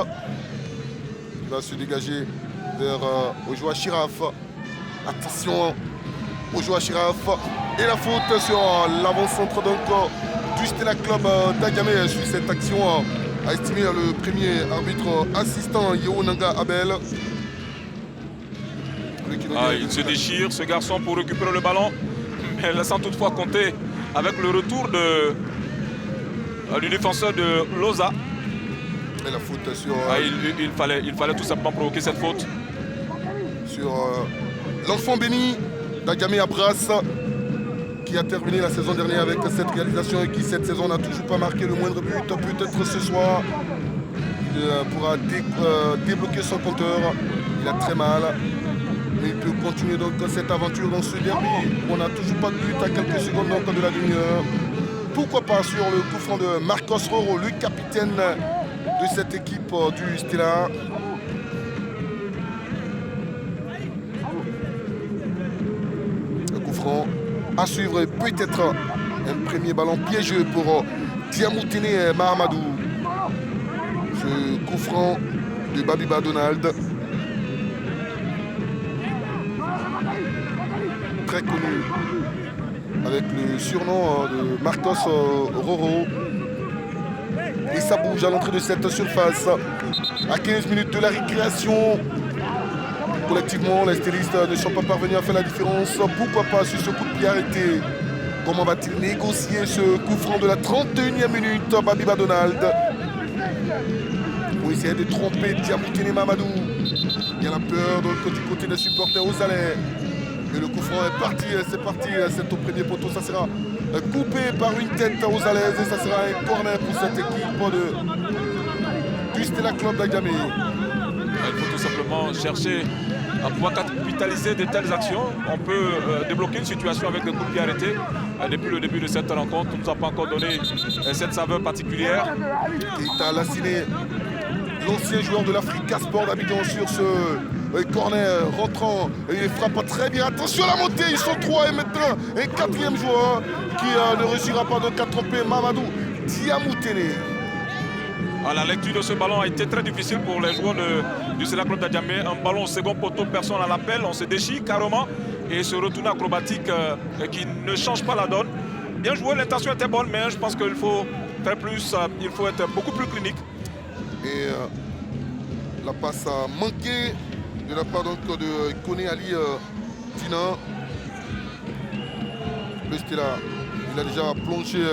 Il va se dégager vers Ojoa Chiraf. Attention, Ojoa Chiraf. Et la faute sur l'avant-centre du Stella Club d'Agamé sur cette action, a estimé le premier arbitre assistant Yeo Nanga Abel. Il se déchire, ce garçon, pour récupérer le ballon, mais laissant toutefois compter avec le retour du défenseur de Loza. Et la faute sur... il fallait tout simplement provoquer cette faute. Sur l'enfant béni d'Adjamé Abras, qui a terminé la saison dernière avec cette réalisation et qui cette saison n'a toujours pas marqué le moindre but. Peut-être ce soir, il pourra débloquer son compteur. Il a très mal, mais il peut continuer donc cette aventure dans ce derby. On n'a toujours pas de but à quelques secondes donc de la demi-heure. Pourquoi pas sur le coup franc de Marcos Roro, le capitaine de cette équipe du Stella. Le coup franc à suivre, peut-être un premier ballon piégeux pour Diamoutene Mahamadou. Ce coup franc de Babiba Donald, très connu avec le surnom de Marcos Roro. Et ça bouge à l'entrée de cette surface. À 15 minutes de la récréation. Collectivement, les stylistes ne sont pas parvenus à faire la différence. Pourquoi pas sur ce coup de pied arrêté? Comment va-t-il négocier ce coup franc de la 31e minute? Babiba Donald pour essayer de tromper Diamoutene Mamadou. Il y a la peur donc, du côté des supporters aux allées. Et le coup franc est parti, c'est parti, c'est au premier poteau. Ça sera coupé par une tête aux allaises et ça sera un corner pour cette équipe du Stella Club d'Adjamé. Il faut tout simplement chercher à pouvoir capitaliser de telles actions. On peut débloquer une situation avec des coups de pied arrêtés. Depuis le début de cette rencontre, on ne nous a pas encore donné cette saveur particulière. Keita Lassiné, l'ancien joueur de l'Africa Sport d'Abidjan sur ce corner rentrant. Et il frappe très bien. Attention à la montée, ils sont trois et maintenant un quatrième joueur qui ne réussira pas donc à tromper Mamadou Diamoutene. La lecture de ce ballon a été très difficile pour les joueurs du Stella Club d'Adjamé. Un ballon au second poteau, personne à l'appel. On se déchire carrément et ce retour acrobatique qui ne change pas la donne. Bien joué, l'intention était bonne, mais je pense qu'il faut faire plus. Il faut être beaucoup plus clinique. Et la passe a manqué de la part donc, de Koné Ali Tina. Le Stella, il a déjà plongé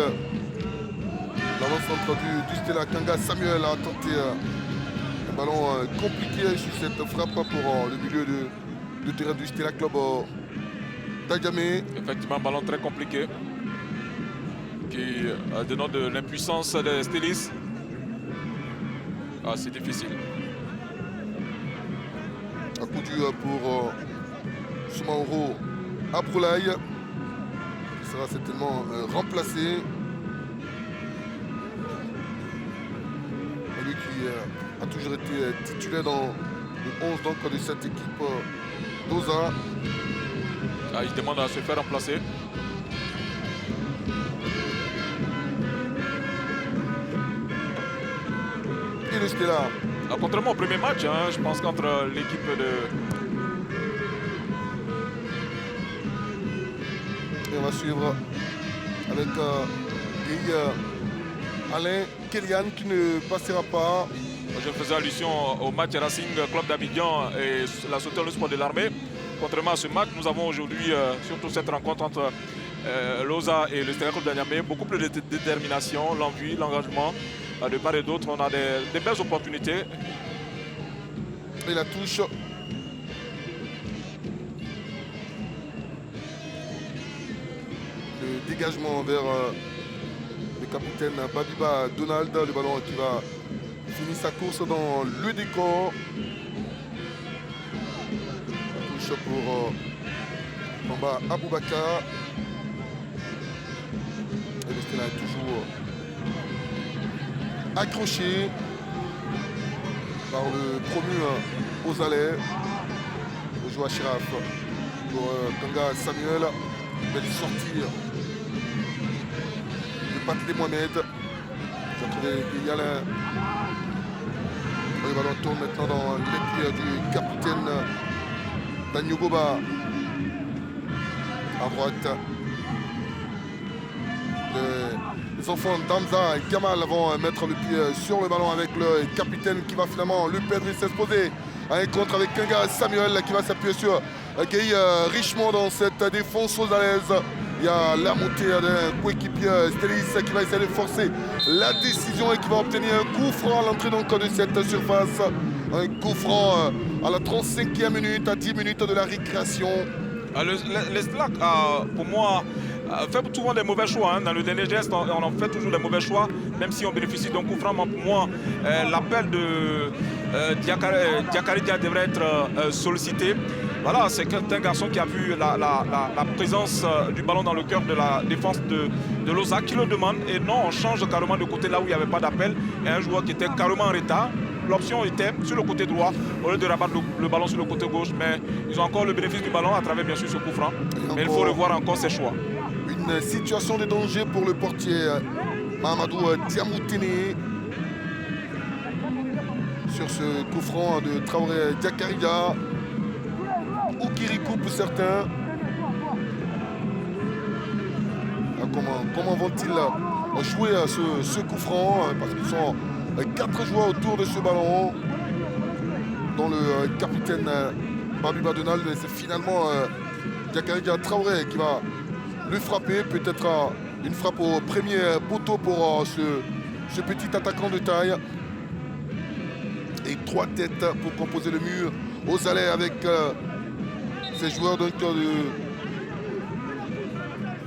l'avant-centre du Stella. Kanga Samuel a tenté un ballon compliqué sur cette frappe pour le milieu de terrain du Stella Club d'Adjamé. Effectivement, un ballon très compliqué qui dénote de l'impuissance des stylistes. C'est difficile. Un coup dur pour Soumaoro Abroulaye, qui sera certainement remplacé. Lui qui a toujours été titulaire dans le 11 donc, de cette équipe d'Oza. Il demande à se faire remplacer. Et le Stella. Contrairement au premier match, je pense qu'entre l'équipe de... Et on va suivre avec Alain Kélian qui ne passera pas. Je faisais allusion au match Racing Club d'Abidjan et la Sauternes Sport de l'Armée. Contrairement à ce match, nous avons aujourd'hui, surtout cette rencontre entre Loza et le Stella Club d'Adjamé, beaucoup plus de détermination, l'envie, l'engagement. De part et d'autre, on a des belles opportunités. Et la touche. Le dégagement vers le capitaine Babiba Donald. Le ballon qui va finir sa course dans le décor. Touche pour Bamba Aboubakar. Et le Stella est toujours accroché par le promu aux allées. Le joueur Chiraf pour Kanga Samuel. Belle sortie de Patlé Mohamed. Il y a le ballon tourne maintenant dans les pieds du capitaine Danyogoba. À droite. Les enfants d'Amza et Kamal vont mettre le pied sur le ballon avec le capitaine qui va finalement le perdre et s'exposer à un contre avec Kanga Samuel qui va s'appuyer sur Guy Richemont dans cette défense aux alaises. Il y a la montée d'un coéquipier Stélis qui va essayer de forcer la décision et qui va obtenir un coup franc à l'entrée donc de cette surface. Un coup franc à la 35e minute, à 10 minutes de la récréation. Les Stelac, pour moi, fait souvent des mauvais choix. Hein. Dans le dernier geste, on en fait toujours des mauvais choix, même si on bénéficie d'un coup franc. Pour moi, l'appel de Diakaridja devrait être sollicité. Voilà, c'est un garçon qui a vu la présence du ballon dans le cœur de la défense de Loza qui le demande. Et non, on change carrément de côté là où il n'y avait pas d'appel. Et un joueur qui était carrément en retard. L'option était sur le côté droit au lieu de rabattre le ballon sur le côté gauche. Mais ils ont encore le bénéfice du ballon à travers bien sûr ce coup franc. Mais il faut revoir encore ses choix. Une situation de danger pour le portier Mahamadou Diamoutene. Sur ce coup franc de Traoré Diakaridja. Ou Kirikou pour certains. Comment vont-ils jouer ce coup franc? Parce qu'ils sont 4 joueurs autour de ce ballon, dont le capitaine Babiba Donald. C'est finalement Diakaridja Traoré qui va le frapper. Peut-être une frappe au premier poteau pour ce petit attaquant de taille. Et 3 têtes pour composer le mur aux allées avec ces joueurs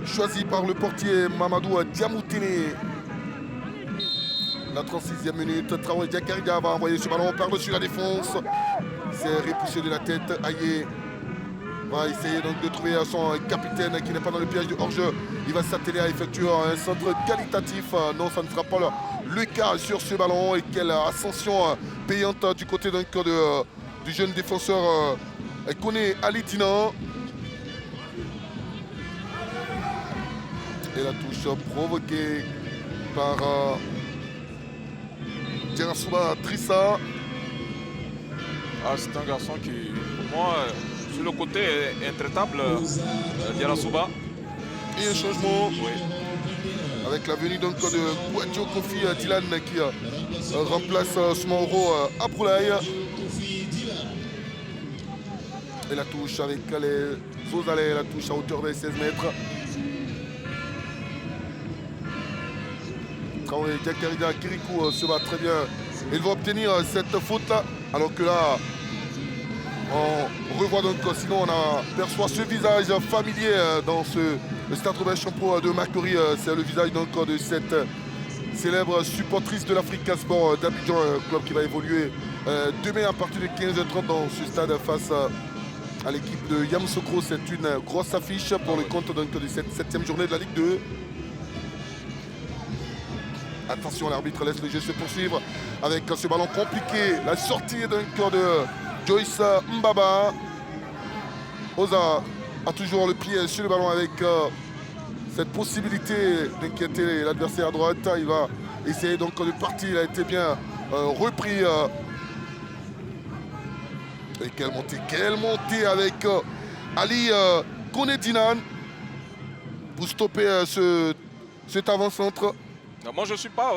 choisis par le portier Mahamadou Diamoutene. La 36e minute, Traoré Diakaridja va envoyer ce ballon par-dessus la défense. C'est repoussé de la tête. Aïe va essayer donc de trouver son capitaine qui n'est pas dans le piège du hors-jeu. Il va s'atteler à effectuer un centre qualitatif. Non, ça ne sera pas le cas sur ce ballon. Et quelle ascension payante du côté du jeune défenseur Koné Alitina. Et la touche provoquée par Diarasuba Trissa. C'est un garçon qui, pour moi, sur le côté est intraitable, Diarasuba. Et un changement, oui, avec la venue donc de Boadjo Kofi Dylan qui remplace Soumaoro Aproulaye. Et la touche avec les Ozalais, la touche à hauteur des 16 mètres. Traoré Diakaridja Kirikou se bat très bien. Il va obtenir cette faute-là. Alors que là, on revoit donc, sinon on aperçoit ce visage familier dans le Stade Robert Champeau de Makori. C'est le visage donc de cette célèbre supportrice de l'Africa Sport d'Abidjan, club qui va évoluer demain à partir de 15h30 dans ce stade face à l'équipe de Yamoussoukro. C'est une grosse affiche pour le compte donc de cette 7e journée de la Ligue 2. Attention, l'arbitre laisse le jeu se poursuivre avec ce ballon compliqué. La sortie d'un cœur de Joyce Mbaba. Oza a toujours le pied sur le ballon avec cette possibilité d'inquiéter l'adversaire à droite. Il va essayer donc de partir. Il a été bien repris. Et quelle montée avec Ali Konedinan pour stopper cet avant-centre. Moi, je ne suis pas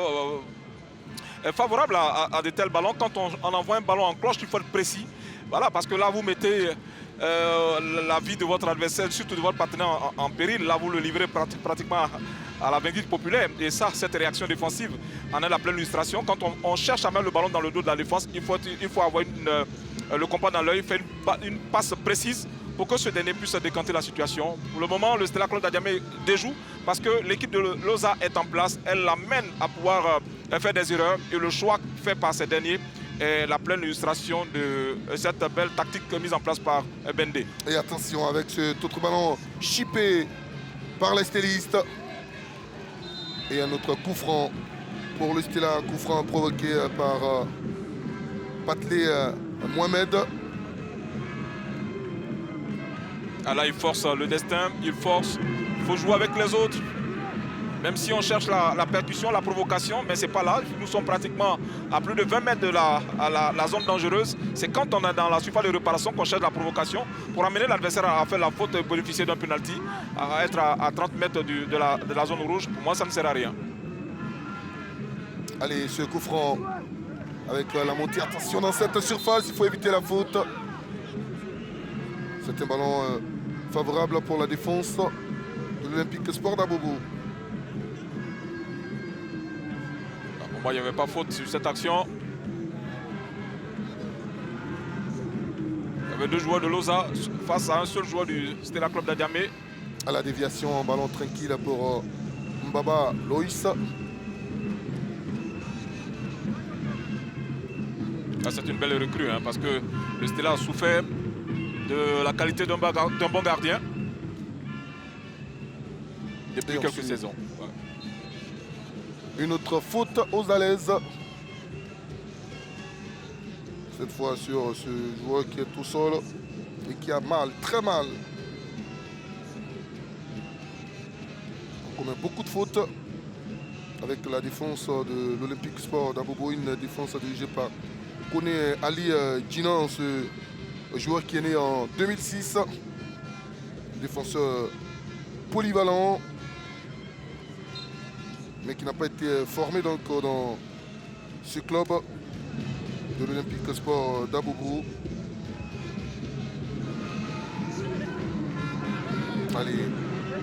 favorable à de tels ballons. Quand on envoie un ballon en cloche, il faut être précis. Voilà, parce que là, vous mettez la vie de votre adversaire, surtout de votre partenaire en péril. Là, vous le livrez pratiquement à la vindicte populaire. Et ça, cette réaction défensive en est la pleine illustration. Quand on cherche à mettre le ballon dans le dos de la défense, il faut avoir le compas dans l'œil, faire une passe précise pour que ce dernier puisse décanter la situation. Pour le moment, le Stella Club d'Adjamé déjoue parce que l'équipe de Loza est en place. Elle l'amène à pouvoir faire des erreurs. Et le choix fait par ces derniers est la pleine illustration de cette belle tactique mise en place par Bendé. Et attention avec cet autre ballon chippé par les stylistes. Et un autre coup franc pour le Stella. Coup franc provoqué par Patlé Mohamed. Ah là, il force le destin, il force. Il faut jouer avec les autres. Même si on cherche la percussion, la provocation, mais ce n'est pas là. Nous sommes pratiquement à plus de 20 mètres de la zone dangereuse. C'est quand on est dans la surface de réparation qu'on cherche la provocation pour amener l'adversaire à faire la faute et bénéficier d'un penalty, à être à 30 mètres de la zone rouge. Pour moi, ça ne sert à rien. Allez, ce coup franc avec la montée. Attention dans cette surface, il faut éviter la faute. C'est un ballon favorable pour la défense de l'Olympique Sport d'Abobo. Moi, il n'y avait pas faute sur cette action. Il y avait 2 joueurs de Loza face à un seul joueur du Stella Club d'Adjamé. À la déviation, ballon tranquille pour Mbaba Loïs. C'est une belle recrue, hein, parce que le Stella a souffert de la qualité d'un bon gardien depuis quelques saisons. Ouais. Une autre faute aux Alaises. Cette fois sur ce joueur qui est tout seul et qui a mal, très mal. On commet beaucoup de fautes avec la défense de l'Olympique Sport d'Abobo, une défense dirigée par Kone Ali Djinan, ce joueur qui est né en 2006, défenseur polyvalent, mais qui n'a pas été formé donc dans ce club de l'Olympique Sport d'Abobo. Allez,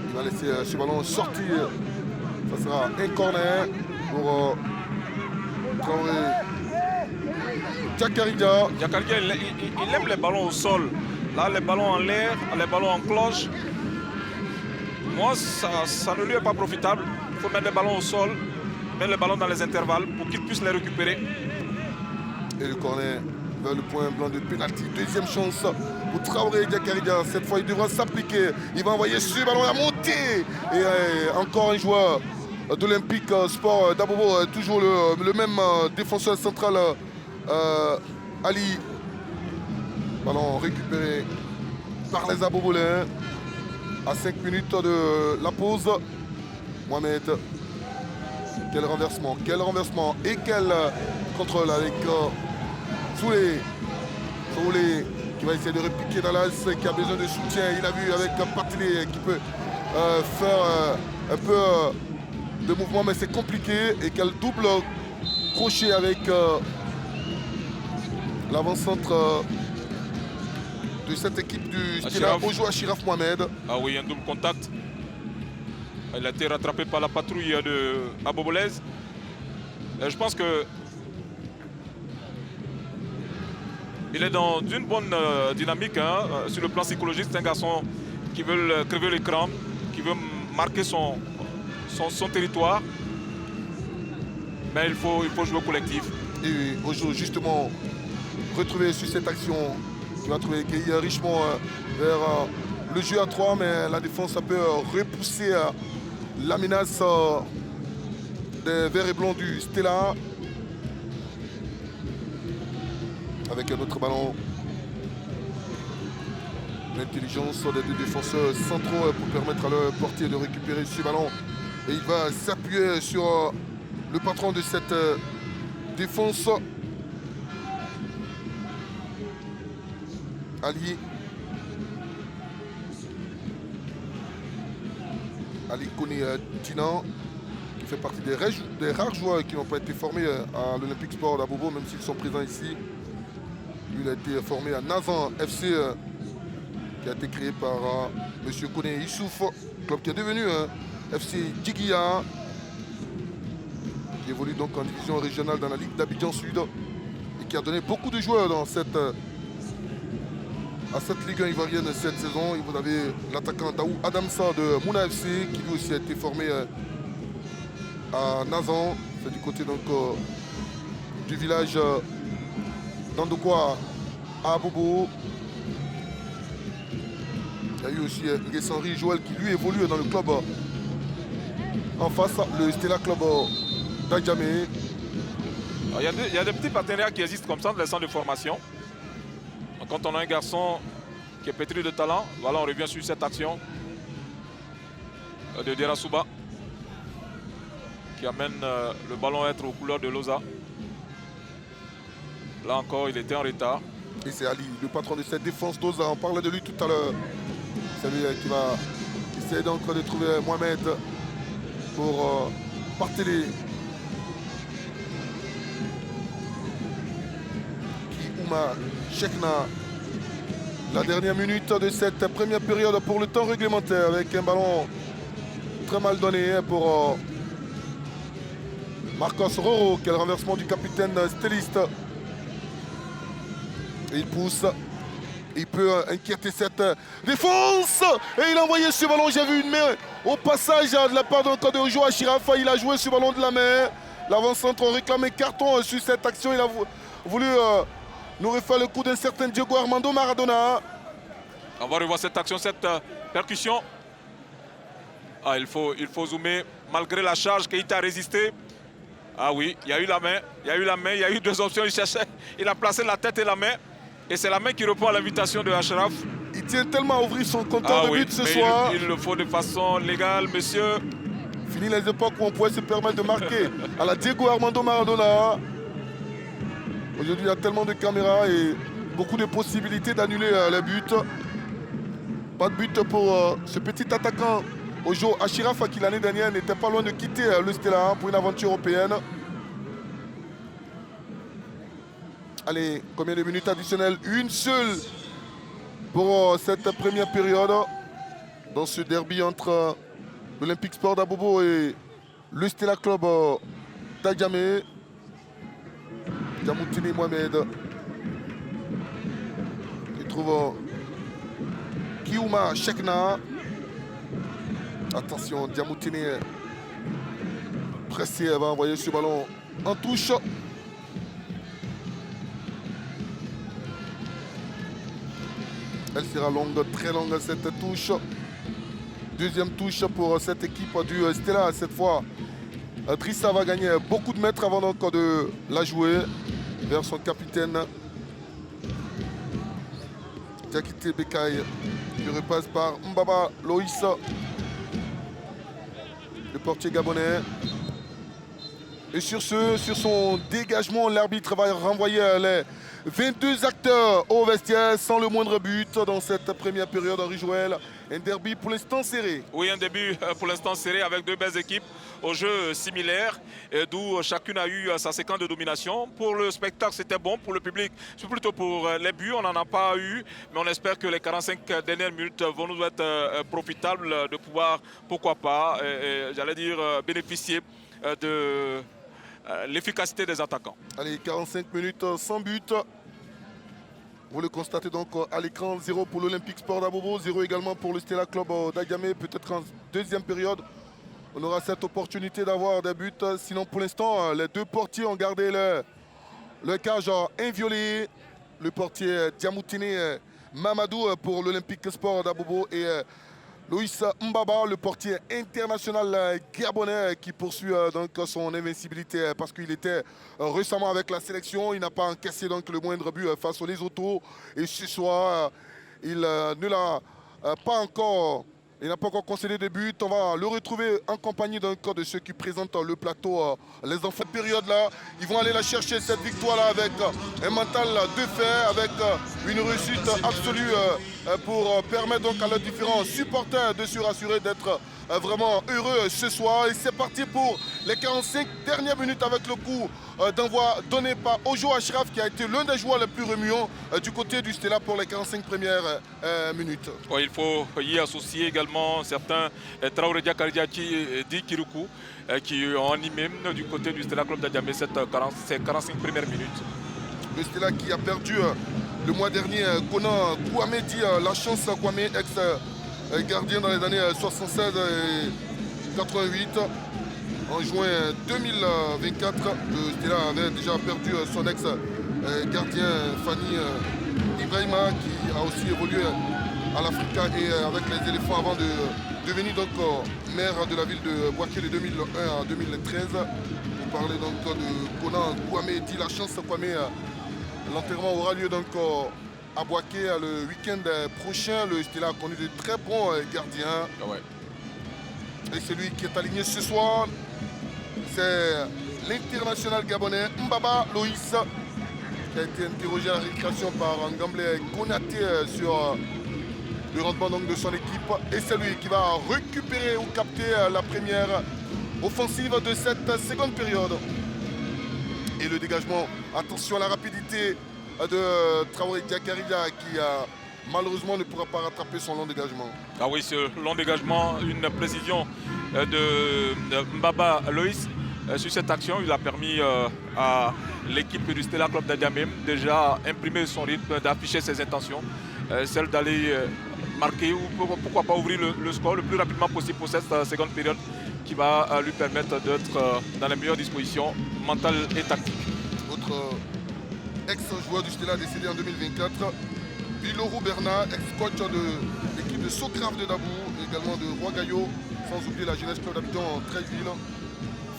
il va laisser ce ballon sortir. Ça sera un corner pour Traoré. Diakaridia. Diakaridia, il aime les ballons au sol. Là, les ballons en l'air, les ballons en cloche. Moi, ça ne lui est pas profitable. Il faut mettre les ballons au sol, mettre les ballons dans les intervalles pour qu'il puisse les récupérer. Et le corner vers le point blanc de pénalty. Deuxième chance pour Traoré Diakaridia. Cette fois, il devra s'appliquer. Il va envoyer ce ballon à monter. Et encore un joueur d'Olympique Sport d'Abobo, toujours le même défenseur central, Ali. Ballon récupéré par les Abobolais à 5 minutes de la pause. Mohamed, quel renversement et quel contrôle avec Soulé qui va essayer de répliquer Dallas, qui a besoin de soutien. Il a vu avec Patilé qui peut faire un peu de mouvement, mais c'est compliqué. Et quel double crochet avec l'avant-centre de cette équipe du Stella, Ojo Chiraf Mohamed. Ah oui, un double contact. Il a été rattrapé par la patrouille de Abobolez. Je pense que il est dans une bonne dynamique hein, sur le plan psychologique. C'est un garçon qui veut crever l'écran, qui veut marquer son territoire. Mais il faut jouer au collectif. Et Ojo, justement, retrouvé sur cette action, qui va trouver Gueye richement vers le jeu à 3, mais la défense a peut repousser la menace des verts et blancs du Stella. Avec un autre ballon. L'intelligence des deux défenseurs centraux pour permettre à leur portier de récupérer ce ballon. Et il va s'appuyer sur le patron de cette défense. Ali Kone Djinan, qui fait partie des rares joueurs qui n'ont pas été formés à l'Olympique Sport d'Abobo, même s'ils sont présents ici. Lui, il a été formé à Nazan FC, qui a été créé par M. Kone Issouf, club qui est devenu FC Djiguia, qui évolue donc en division régionale dans la Ligue d'Abidjan Sud et qui a donné beaucoup de joueurs dans à cette Ligue 1 ivoirienne cette saison. Et vous avez l'attaquant Daou Adamsa de Mouna FC, qui lui aussi a été formé à Nazan. C'est du côté donc du village d'Andokwa à Abobo. Il y a eu aussi Nguessanri Joël qui lui évolue dans le club en face, le Stella Club d'Adjamé. Il y a des petits partenariats qui existent comme ça dans les centres de formation. Quand on a un garçon qui est pétri de talent, voilà, on revient sur cette action de Derasuba qui amène le ballon à être aux couleurs de Loza. Là encore, il était en retard. Et c'est Ali, le patron de cette défense d'Oza. On parlait de lui tout à l'heure. C'est lui qui va essayer donc de trouver Mohamed pour Bartélé. Kiouma Chekna. La dernière minute de cette première période pour le temps réglementaire avec un ballon très mal donné pour Marcos Roro, quel renversement du capitaine stéliste. Et il pousse. Il peut inquiéter cette défense. Et il a envoyé ce ballon. J'ai vu une main au passage de la part de Ojo Achiraf. Il a joué ce ballon de la main. L'avant-centre réclamait carton sur cette action. Il a voulu nous refaire le coup d'un certain Diego Armando Maradona. On va revoir cette action, cette percussion. Ah, il faut zoomer. Malgré la charge, Keita a résisté. Ah oui, il y a eu la main. Il y a eu deux options. Il a placé la tête et la main. Et c'est la main qui répond à l'invitation de Achraf. Il tient tellement à ouvrir son compteur de but ce soir. Il le faut de façon légale, monsieur. Fini les époques où on pouvait se permettre de marquer à la Diego Armando Maradona. Aujourd'hui, il y a tellement de caméras et beaucoup de possibilités d'annuler les buts. Pas de but pour ce petit attaquant Ojo Achiraf qui l'année dernière n'était pas loin de quitter le Stella pour une aventure européenne. Allez, combien de minutes additionnelles? Une seule pour cette première période dans ce derby entre l'Olympique Sport d'Abobo et le Stella Club d'Adjamé. Diamoutine Mohamed. Il trouve Kiouma Chekna. Attention, Diamoutine pressé, elle va envoyer ce ballon en touche. Elle sera longue, très longue cette touche. Deuxième touche pour cette équipe du Stella. Cette fois, Drissa va gagner beaucoup de mètres avant donc de la jouer vers son capitaine. Diakité Bekay qui repasse par Mbaba Loïs, le portier gabonais. Et sur son dégagement, l'arbitre va renvoyer les 22 acteurs au vestiaire sans le moindre but dans cette première période. Henri Joël, un derby pour l'instant serré. Oui, un début pour l'instant serré avec deux belles équipes au jeu similaire, d'où chacune a eu sa séquence de domination. Pour le spectacle, c'était bon. Pour le public, c'est plutôt pour les buts. On n'en a pas eu, mais on espère que les 45 dernières minutes vont nous être profitables de pouvoir, pourquoi pas, j'allais dire, bénéficier de l'efficacité des attaquants. Allez, 45 minutes sans but. Vous le constatez donc à l'écran, 0 pour l'Olympique Sport d'Abobo, 0 également pour le Stella Club d'Adjamé. Peut-être en deuxième période, on aura cette opportunité d'avoir des buts. Sinon, pour l'instant, les deux portiers ont gardé le cage inviolé. Le portier Diamoutine Mamadou pour l'Olympique Sport d'Abobo et Loïs Mbaba, le portier international gabonais qui poursuit donc son invincibilité parce qu'il était récemment avec la sélection. Il n'a pas encaissé donc le moindre but face aux Lesotho. Et ce soir, il ne l'a pas encore. Il n'a pas encore concédé de but. On va le retrouver en compagnie d'un de ceux qui présentent le plateau. Les enfants de période là, ils vont aller la chercher cette victoire là avec un mental de fer, avec une réussite absolue pour permettre donc à leurs différents supporters de se rassurer d'être vraiment heureux ce soir. Et c'est parti pour les 45 dernières minutes avec le coup d'envoi donné par Ojo Achraf qui a été l'un des joueurs les plus remuants du côté du Stella pour les 45 premières minutes. Ouais, il faut y associer également certains Traoré Diakaridiaki et Di Kiruku qui ont animé du côté du Stella Club d'Adjamé ces 45 premières minutes. Le Stella qui a perdu le mois dernier Conan Kouame dit la chance Kouame, ex-gardien dans les années 76 et 88. En juin 2024, le Stella avait déjà perdu son ex-gardien Fanny Ibrahima qui a aussi évolué à l'Africa et avec les éléphants avant de devenir donc maire de la ville de Boaké de 2001 à 2013. Vous parlez donc de Conan Kouame dit la chance Kouame. L'enterrement aura lieu donc à Boaké le week-end prochain. Le Stella a connu de très bons gardiens. Ah ouais. Et celui qui est aligné ce soir, c'est l'international gabonais Mbaba Loïs, qui a été interrogé à la récréation par Ngamble Konaté sur le rendement donc de son équipe. Et c'est lui qui va récupérer ou capter la première offensive de cette seconde période. Et le dégagement, attention à la rapidité de Traoré Diakaridia qui malheureusement ne pourra pas rattraper son long dégagement. Ah oui, ce long dégagement, une précision de Mbaba Loïs sur cette action, il a permis à l'équipe du Stella Club d'Adiamé déjà imprimer son rythme, d'afficher ses intentions, celle d'aller marquer ou pourquoi pas ouvrir le score le plus rapidement possible pour cette seconde période qui va lui permettre d'être dans les meilleures dispositions mentales et tactiques. Autre ex-joueur du Stella décédé en 2024, Bilorou Bernard, ex-coach de l'équipe de Socrave de Dabou, également de Roi-Gaillot, sans oublier la Jeunesse Club d'Abidjan en Treilleville.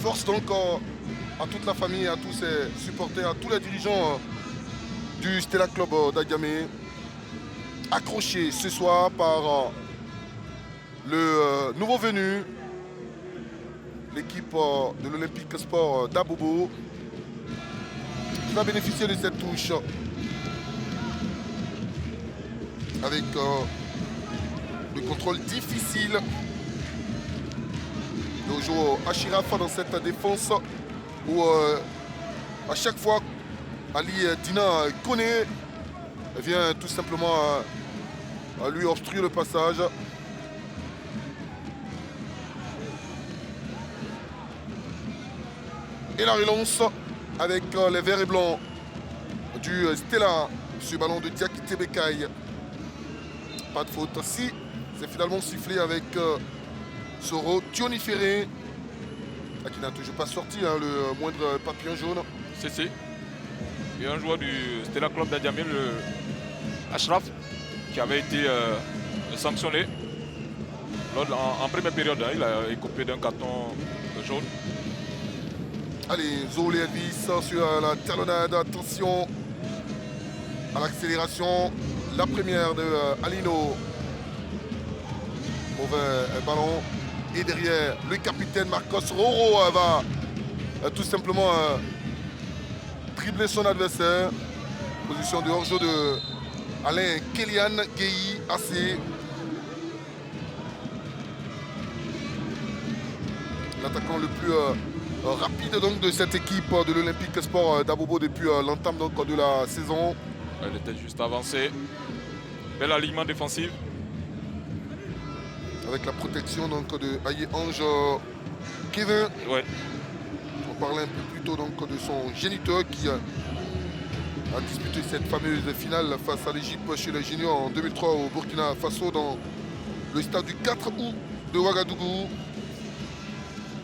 Force donc à toute la famille, à tous ses supporters, à tous les dirigeants du Stella Club d'Adiamé, accrochés ce soir par le nouveau venu, l'équipe de l'Olympique Sport d'Abobo, qui va bénéficier de cette touche avec le contrôle difficile de Joe Achirafa dans cette défense où à chaque fois Ali Dina Kone vient tout simplement à lui obstruer le passage. Et la relance avec les verts et blancs du Stella sur le ballon de Diakité Bekaï. Pas de faute. Si, c'est finalement sifflé avec Soro Tioniféré, qui n'a toujours pas sorti le moindre papillon jaune. C'est. Il y a un joueur du Stella Club d'Adiamé, le Ashraf, qui avait été sanctionné en première période. Il a écopé d'un carton jaune. Allez, Zolé Elvis sur la talonnade. Attention à l'accélération. La première de Alino. Mauvais ballon. Et derrière, le capitaine Marcos Roro va tout simplement dribbler son adversaire. Position de hors-jeu de Alain Kélian Guéhi, AC. L'attaquant le plus rapide donc de cette équipe de l'Olympique Sport d'Abobo depuis l'entame donc de la saison. Elle était juste avancée. Bel alignement défensif. Avec la protection donc de Aïe Ange Kevin. Ouais. On parlait un peu plus tôt donc de son géniteur qui a disputé cette fameuse finale face à l'Égypte chez les juniors en 2003 au Burkina Faso dans le stade du 4 août de Ouagadougou.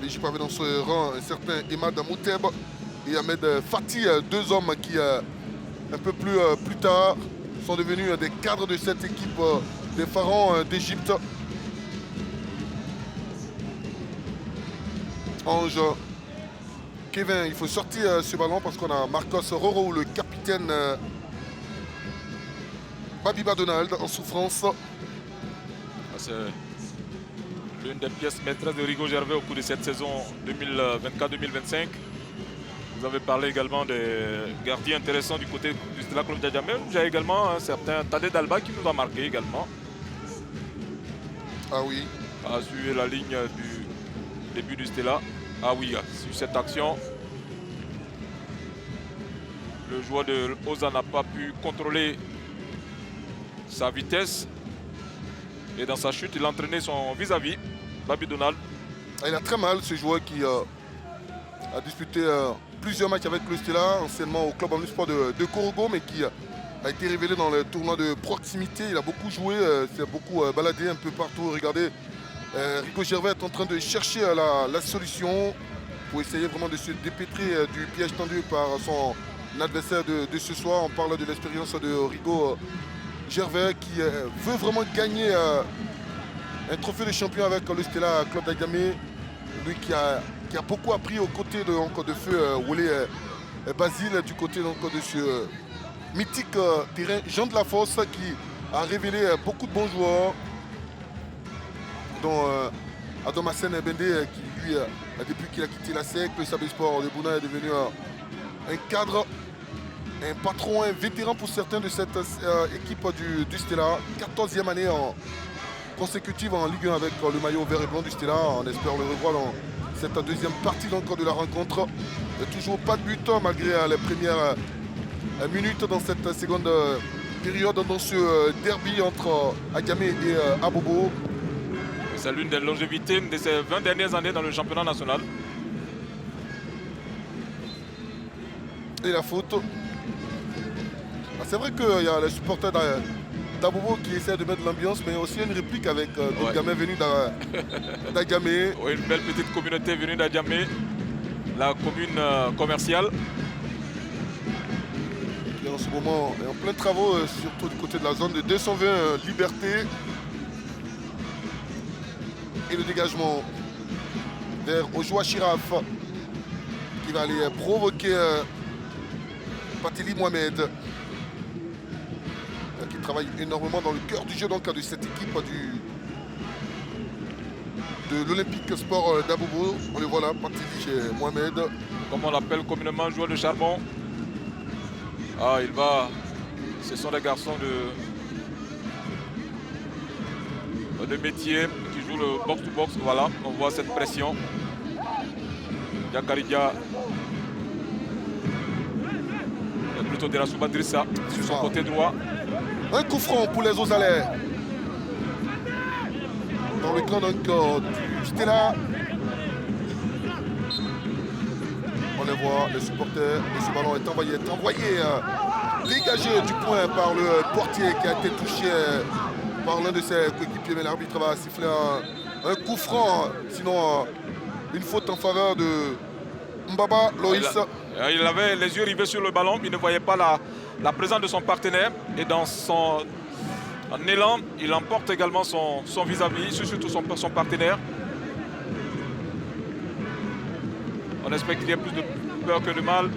L'Égypte avait dans son rang un certain Emad Mouteb et Ahmed Fati, deux hommes qui un peu plus tard sont devenus des cadres de cette équipe des pharaons d'Égypte. Ange Kevin, il faut sortir ce ballon parce qu'on a Marcos Roro, le capitaine Babiba Donald en souffrance. C'est l'une des pièces maîtresses de Rigo Gervais au cours de cette saison 2024-2025. Vous avez parlé également des gardiens intéressants du côté du Stella Club d'Adiamé. J'ai également un certain Tadé Dalba qui nous a marqué également. Ah oui. A suivi la ligne du début du Stella. Ah oui, sur cette action, le joueur de Oza n'a pas pu contrôler sa vitesse. Et dans sa chute, il a entraîné son vis-à-vis, Babi Donald. Il a très mal ce joueur qui a disputé plusieurs matchs avec le Stella, anciennement au club omnisport de Korogo, mais qui a été révélé dans les tournois de proximité. Il a beaucoup joué, s'est beaucoup baladé un peu partout. Regardez, Rigo Gervais est en train de chercher la solution pour essayer vraiment de se dépêtrer du piège tendu par son adversaire de ce soir. On parle de l'expérience de Rigo Gervais qui veut vraiment gagner un trophée de champion avec le Stella Club d'Adiamé. Lui qui a beaucoup appris aux côtés de feu Wole Basile, du côté donc, de ce mythique terrain Jean de la Fosse qui a révélé beaucoup de bons joueurs, dont Adomasen Bende qui lui, depuis qu'il a quitté la SEC, le Sabé Sport de Bouna est devenu un cadre, un patron, un vétéran pour certains de cette équipe du Stella. 14e année consécutive en Ligue 1 avec le maillot vert et blanc du Stella. On espère le revoir dans cette deuxième partie donc, de la rencontre. Il n'y a toujours pas de but malgré les premières minutes dans cette seconde période dans ce derby entre Adiamé et Abobo. C'est l'une des longévités de ces 20 dernières années dans le championnat national. Et la faute. Ah, c'est vrai qu'il y a les supporters d'Abobo qui essaient de mettre l'ambiance, mais aussi une réplique avec des gamins venus d'Adjamé. Oui, une belle petite communauté venue d'Adjamé, la commune commerciale. Qui en ce moment est en plein travaux, surtout du côté de la zone de 220 Liberté. Et le dégagement vers Ojoa Chiraf qui va aller provoquer Patili Mohamed qui travaille énormément dans le cœur du jeu donc, de cette équipe de l'Olympique Sport d'Abobo. On le voit là, Patili Mohamed. Comme on l'appelle communément, joueur de charbon. Ah, il va. Ce sont des garçons de métier qui jouent le box-to-box. Voilà, on voit cette pression. Yakaridja. Plutôt de la Soubadrissa sur son côté droit. Un coup franc pour les Ozalais. Dans le camp du Stella. On les voit, les supporters. Et ce ballon est envoyé dégagé du point par le portier qui a été touché par l'un de ses coéquipiers. Mais l'arbitre va siffler un coup franc. Sinon, une faute en faveur de Mbaba Loïs. Il avait les yeux rivés sur le ballon. Il ne voyait pas la présence de son partenaire. Et dans son élan, il emporte également son vis-à-vis, surtout son partenaire. On espère qu'il y ait plus de peur que de mal.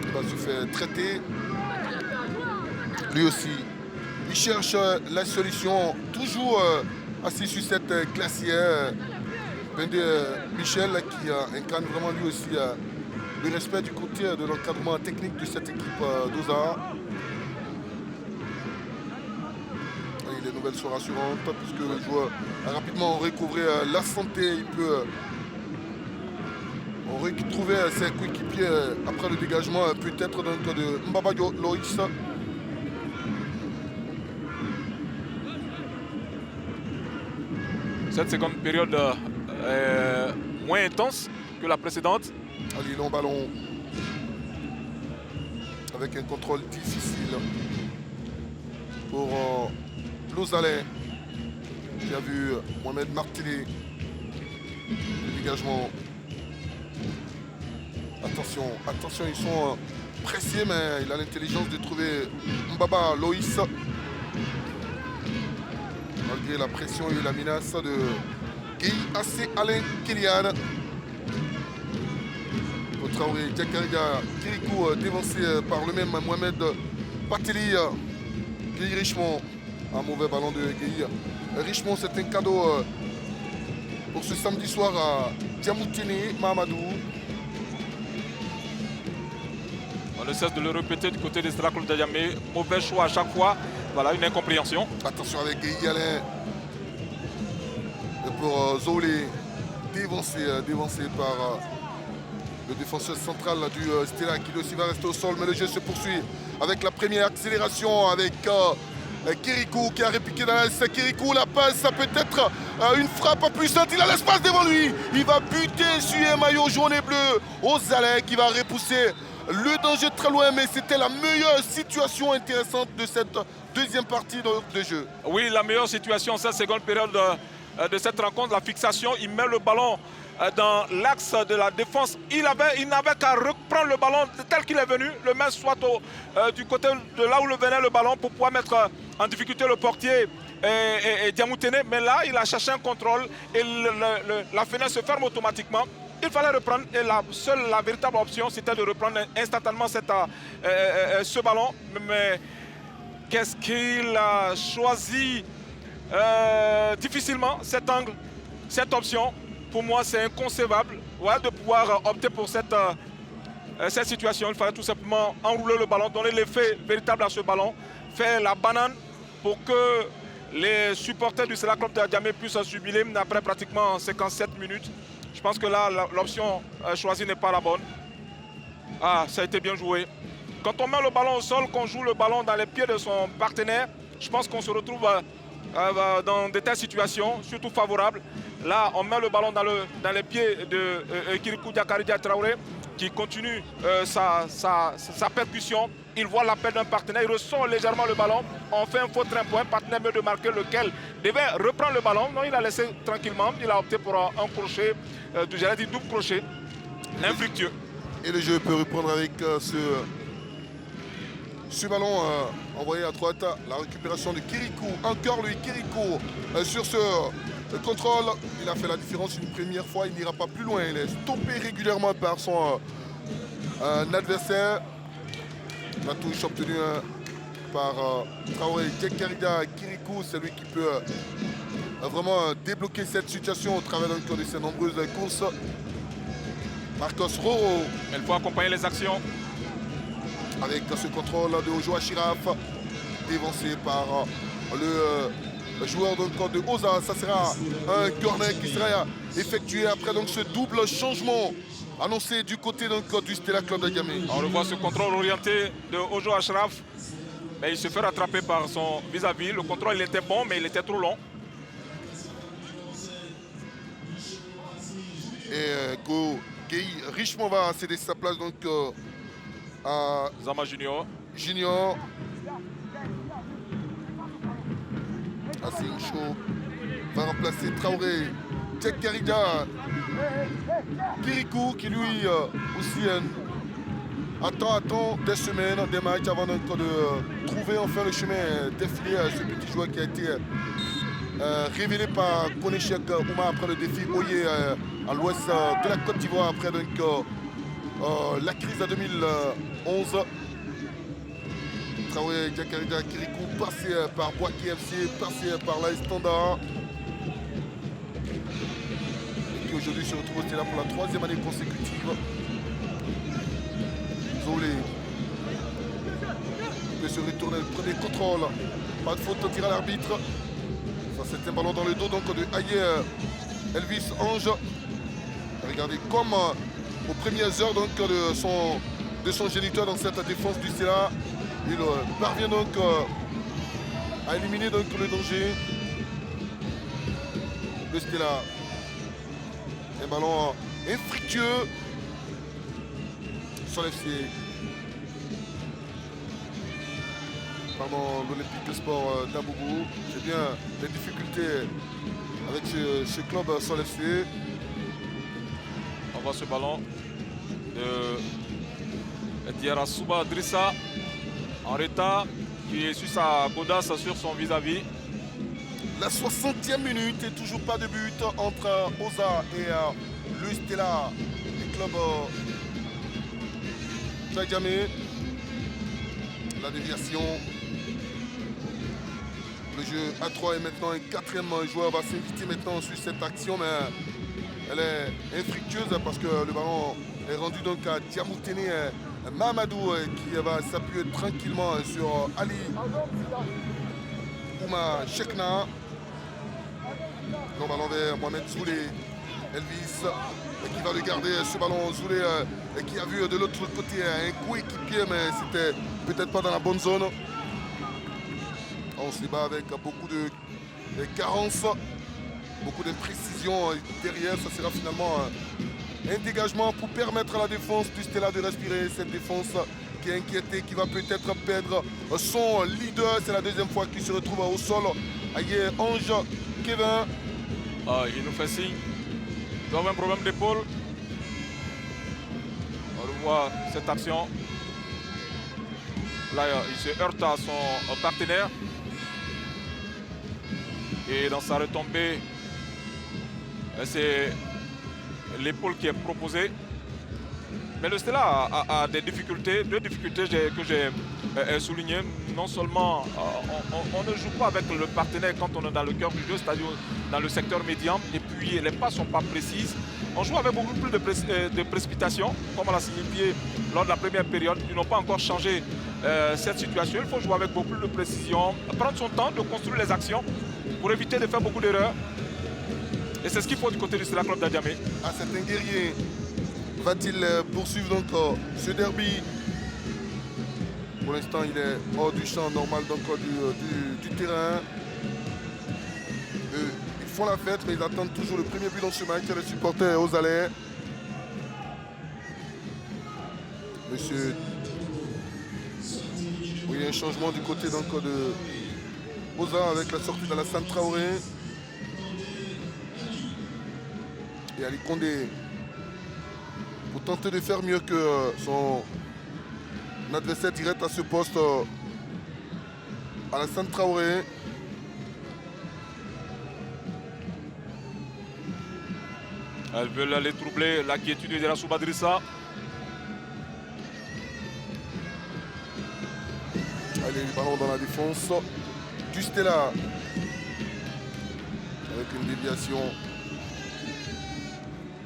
Il va se faire traiter. Lui aussi. Il cherche la solution. Toujours assis sur cette glacière. Michel qui incarne vraiment lui aussi le respect du côté de l'encadrement technique de cette équipe d'Oza. Les nouvelles sont rassurantes puisque le joueur a rapidement recouvré la santé. Il peut retrouver ses coéquipiers après le dégagement peut-être de Mbaba Loïs. Cette seconde période moins intense que la précédente. Ali long ballon avec un contrôle difficile pour Lozalais qui a vu Mohamed Martini. Le dégagement. Attention, ils sont pressés, mais il a l'intelligence de trouver Mbaba Loïs. Malgré la pression et la menace de Guy AC Alain Kylian. Traoré, Yakaridja, Kirikou dévancé par le même Mohamed Patili. Guy Richemont, un mauvais ballon de Guy. Richemont, c'est un cadeau pour ce samedi soir à Diamoutini, Mahamadou. On ne cesse de le répéter du côté des Stella Club d'Adjamé. Mauvais choix à chaque fois. Voilà, une incompréhension. Attention avec Guy Alain. Et pour Zolé, dévancé par le défenseur central du Stella qui aussi va rester au sol. Mais le jeu se poursuit avec la première accélération avec Kirikou qui a répliqué dans l'axe. Kirikou, la passe, ça peut être une frappe puissante. Il a l'espace devant lui. Il va buter sur un maillot jaune et bleu. Ozalais qui va repousser le danger très loin. Mais c'était la meilleure situation intéressante de cette deuxième partie de jeu. Oui, la meilleure situation, cette seconde période de cette rencontre, la fixation. Il met le ballon dans l'axe de la défense. Il n'avait qu'à reprendre le ballon tel qu'il est venu, le mettre soit du côté de là où le venait le ballon pour pouvoir mettre en difficulté le portier et Diamoutene. Mais là, il a cherché un contrôle et la fenêtre se ferme automatiquement. Il fallait reprendre et la véritable option, c'était de reprendre instantanément ce ballon. Mais qu'est-ce qu'il a choisi difficilement, cet angle, cette option. Pour moi, c'est inconcevable de pouvoir opter pour cette situation. Il fallait tout simplement enrouler le ballon, donner l'effet véritable à ce ballon, faire la banane pour que les supporters du Stella Club d'Adjamé puissent jubiler après pratiquement 57 minutes. Je pense que là, l'option choisie n'est pas la bonne. Ah, ça a été bien joué. Quand on met le ballon au sol, qu'on joue le ballon dans les pieds de son partenaire, je pense qu'on se retrouve dans de telles situations, surtout favorables. Là, on met le ballon dans les pieds de Kirikou Diakari Traoré qui continue sa percussion. Il voit l'appel d'un partenaire, il ressort légèrement le ballon. On fait un faux train pour un partenaire mieux de marquer, lequel devait reprendre le ballon. Non, il a laissé tranquillement. Il a opté pour un crochet, j'allais dire double crochet, l'infructueux. Et le jeu peut reprendre avec ce ballon envoyé à droite. La récupération de Kirikou. Encore lui, Kirikou sur ce contrôle. Il a fait la différence une première fois. Il n'ira pas plus loin. Il est stoppé régulièrement par son adversaire. La touche obtenue par Traoré. Diakarida Kirikou, c'est lui qui peut vraiment débloquer cette situation au travers de ses nombreuses courses. Marcos Roro. Il faut accompagner les actions. Avec ce contrôle de Ojo Achiraf, dévancé par le joueur de Oza. Ça sera un corner qui sera effectué après donc, ce double changement annoncé du côté du Stella Club d'Agamé. On revoit ce contrôle orienté de Ojo Achraf, mais il se fait rattraper par son vis-à-vis. Le contrôle il était bon, mais il était trop long. Et Guy Richemont va céder sa place donc à Zama Junior. Assine Chaud va remplacer Traoré. Diakarida Kirikou qui lui aussi attend des semaines, des matchs avant de trouver enfin le chemin défilé à ce petit joueur qui a été révélé par Konechek Ouma après le défi Oye à l'ouest de la Côte d'Ivoire après donc, la crise de 2011. Traoré, Diakarida, Kirikou, passé par Boaké FC, passé par l'AS Standard. Et qui aujourd'hui se retrouve là pour la 3e année consécutive. Zolé peut se retourner, le premier contrôle. Pas de faute, tir à l'arbitre. Ça c'est un ballon dans le dos donc de Ayer Elvis Ange. Regardez comme aux premières heures donc, de son géniteur dans cette défense du Stella. Il parvient donc à éliminer donc, le danger. Le Stella. Un ballon infructueux sur l'FC. Pardon, l'Olympique Sport d'Abougou. C'est bien les difficultés avec ce club sur l'FC. On voit ce ballon de Diarra Souba Drissa en retard qui est sur sa godasse sur son vis-à-vis. La 60e minute et toujours pas de but entre Oza et le Stella du club Djamé. La déviation. Le jeu à 3 et maintenant un 4e joueur va s'inviter maintenant sur cette action, mais elle est infructueuse parce que le ballon est rendu donc à Diamoutene Mamadou qui va s'appuyer tranquillement sur Ali Ouma Chekna. Le ballon vers Mohamed Zoulé, Elvis qui va le garder ce ballon. Zoulé qui a vu de l'autre côté un coéquipier mais c'était peut-être pas dans la bonne zone. On se bat avec beaucoup de carences, beaucoup de précision derrière. Ça sera finalement un dégagement pour permettre à la défense du Stella de respirer. Cette défense qui est inquiétée, qui va peut-être perdre son leader. C'est la 2e fois qu'il se retrouve au sol. Ayer Ange Kevin. Il nous fait signe. Il doit avoir un problème d'épaule. On revoit cette action. Là, il se heurte à son partenaire. Et dans sa retombée, c'est l'épaule qui est proposée. Mais le Stella a des difficultés, deux difficultés que j'ai soulignées. Non seulement on ne joue pas avec le partenaire quand on est dans le cœur du jeu, c'est-à-dire dans le secteur médian, et puis les passes ne sont pas précises. On joue avec beaucoup plus de précipitation, comme on l'a signifié lors de la première période. Ils n'ont pas encore changé cette situation. Il faut jouer avec beaucoup plus de précision, prendre son temps de construire les actions pour éviter de faire beaucoup d'erreurs. Et c'est ce qu'il faut du côté du Stella Club d'Adjamé. Ah, c'est un guerrier. Va-t-il poursuivre donc ce derby? Pour l'instant, il est hors du champ normal donc, du terrain. Il font la fête, mais ils attendent toujours le premier but dans ce match, les supporters aux allées. Monsieur. Oui, il y a un changement du côté donc, de Oza avec la sortie d'Alassane Traoré. Et Ali Condé pour tenter de faire mieux que son adversaire direct à ce poste, Alassane Traoré. Elles veulent aller troubler la quiétude de Rassou Badrissa. Allez, le ballon dans la défense du Stella. Avec une déviation.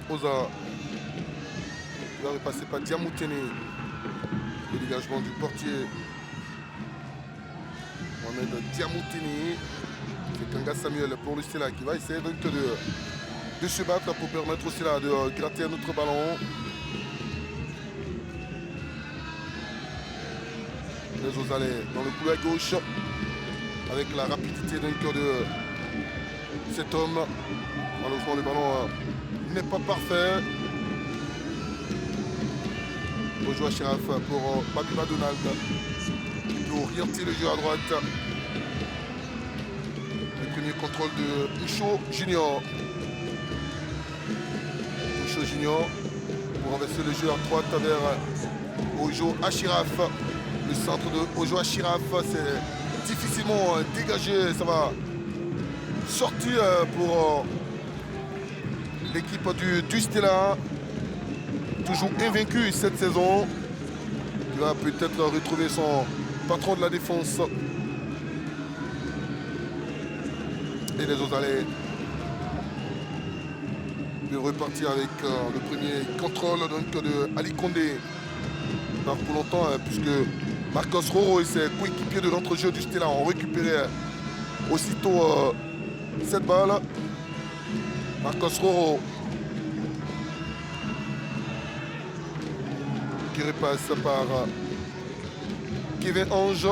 Oza. Il va repasser par Diamoutene. Le dégagement du portier. Mohamed Diamoutene. C'est Kanga Samuel pour le Stella qui va essayer donc de se battre pour permettre au Stella de gratter un autre ballon. Les Ozalais dans le couloir gauche avec la rapidité donc de cet homme. Malheureusement le ballon n'est pas parfait. Bonjour à Chiraf pour Babiba Donald qui peut orienter le jeu à droite. Le premier contrôle de Micho Junior. Micho Junior pour renverser le jeu à droite vers Ojo Achiraf. Le centre de Ojo Achiraf, c'est difficilement dégagé. Ça va sortir pour l'équipe du Stella. Toujours invaincu cette saison. Il va peut-être retrouver son patron de la défense. Et les Ozalais de repartir avec le premier contrôle donc, de Ali Condé. Pas pour longtemps, puisque Marcos Roro et ses coéquipiers de l'entrejeu du Stella ont récupéré aussitôt cette balle. Marcos Roro qui repasse par Kevin Ange.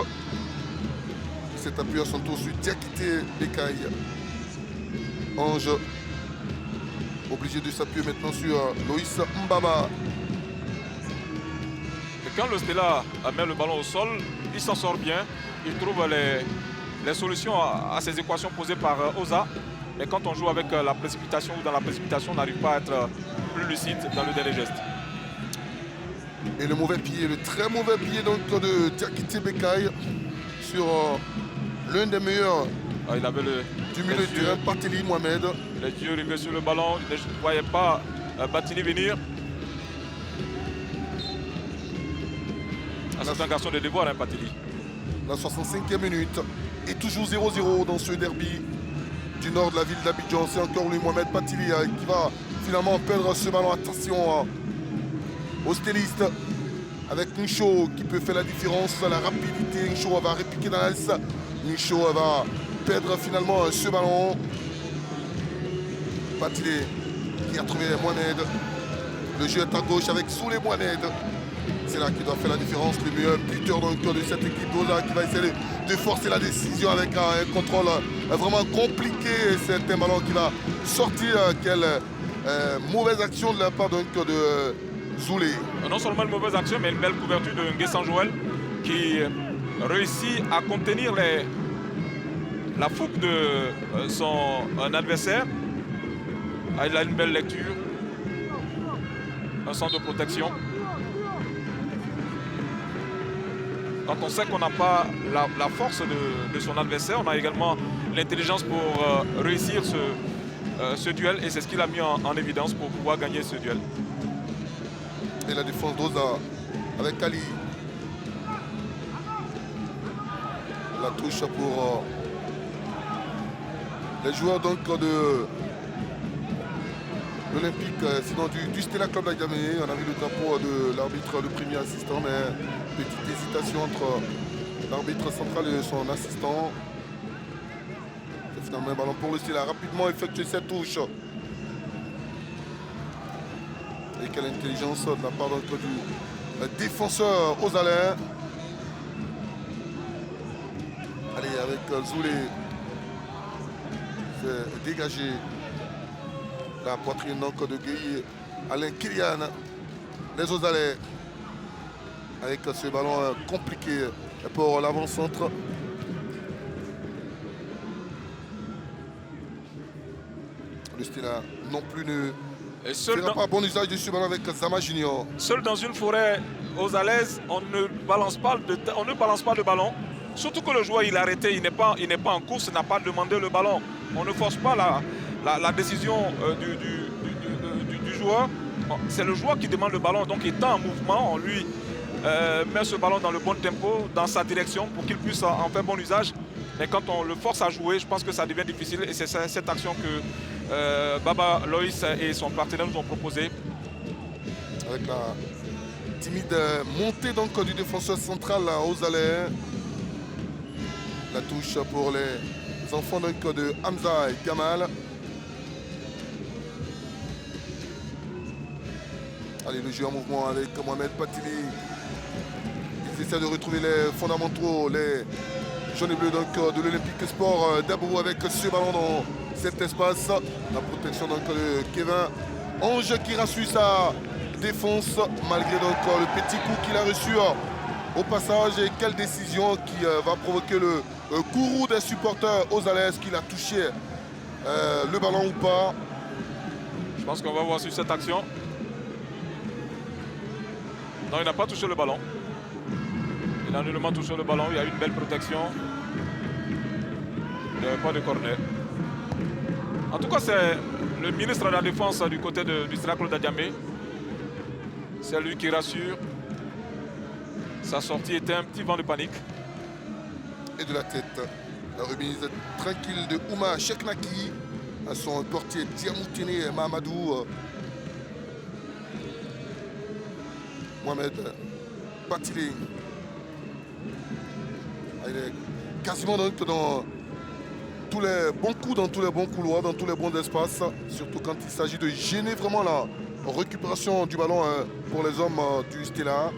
Qui s'est appuyé à son tour sur Diakité Bekay. Ange obligé de s'appuyer maintenant sur Loïs Mbaba. Quand le Stella met le ballon au sol, il s'en sort bien. Il trouve les solutions à ces équations posées par Oza. Mais quand on joue avec la précipitation ou dans la précipitation, on n'arrive pas à être plus lucide dans le dernier geste. Et le mauvais pied, le très mauvais pied donc, de Diakité Bekay sur l'un des meilleurs il avait du milieu de terrain, Barthélémy Mohamed. Les yeux rivés sur le ballon, il ne voyait pas Batini venir. C'est un garçon de devoir, hein, Batini. La 65e minute. Et toujours 0-0 dans ce derby du nord de la ville d'Abidjan. C'est encore lui, Mohamed Batili, qui va finalement perdre ce ballon. Attention au stéliste avec Ncho qui peut faire la différence. La rapidité, Ncho va répliquer dans l'axe. Ncho va perdre finalement ce ballon. Batili qui a trouvé Mohamed. Le jeu est à gauche avec Soulé Mohamed. C'est là qu'il doit faire la différence, le meilleur buteur donc de cette équipe d'Oza qui va essayer de forcer la décision avec un contrôle vraiment compliqué. C'est un ballon qui va sortir. Quelle mauvaise action de la part donc, de Zoulé. Non seulement une mauvaise action, mais une belle couverture de Nguessan Joël qui réussit à contenir la fougue de son adversaire. Il a une belle lecture, un centre de protection. Quand on sait qu'on n'a pas la force de son adversaire, on a également l'intelligence pour réussir ce duel. Et c'est ce qu'il a mis en évidence pour pouvoir gagner ce duel. Et la défense d'Oza avec Ali. La touche pour les joueurs donc de l'Olympique, sinon du Stella Club d'Agamé. On a vu le drapeau de l'arbitre, le premier assistant, mais petite hésitation entre l'arbitre central et son assistant. C'est finalement un ballon pour le Stella. Rapidement effectuer cette touche. Et quelle intelligence de la part donc, du défenseur Ozalais. Allez, avec Zoulé. fait dégager la poitrine donc de Gueye. Alain Kylian, les Ozalais, avec ce ballon compliqué pour l'avant-centre. Le Stella non plus ne fera pas bon usage de ce ballon avec Zama Junior. Seul dans une forêt ozalaise, on ne balance pas le ballon. Surtout que le joueur il est arrêté, il n'est pas en course, il n'a pas demandé le ballon. On ne force pas la décision du joueur. C'est le joueur qui demande le ballon, donc il est en mouvement, on lui met ce ballon dans le bon tempo, dans sa direction pour qu'il puisse en faire bon usage. Mais quand on le force à jouer, je pense que ça devient difficile et c'est cette action que Baba Loïs et son partenaire nous ont proposé. Avec la timide montée donc du défenseur central Ozalais. La touche pour les enfants donc de Hamza et Gamal. Allez, le jeu en mouvement avec Mohamed Patili. Ils essaient de retrouver les fondamentaux, les jaunes et bleus donc de l'Olympique Sport d'Abou avec ce ballon dans cet espace. La protection donc de Kevin Ange qui rassure sa défense malgré donc le petit coup qu'il a reçu au passage. Et quelle décision qui va provoquer le courroux des supporters ozalais, qu'il a touché le ballon ou pas. Je pense qu'on va voir sur cette action. Non, il n'a pas touché le ballon. Il a nullement touché le ballon. Il y a eu une belle protection. Il n'y avait pas de corner. En tout cas, c'est le ministre de la Défense du côté du Stella Claude Adiamé. C'est lui qui rassure. Sa sortie était un petit vent de panique. Et de la tête, la remise tranquille de Ouma Cheknaki à son portier Diamoutine Mahamadou. Mohamed Patili. Il est quasiment donc dans tous les bons coups, dans tous les bons couloirs, dans tous les bons espaces. Surtout quand il s'agit de gêner vraiment la récupération du ballon pour les hommes du Stella.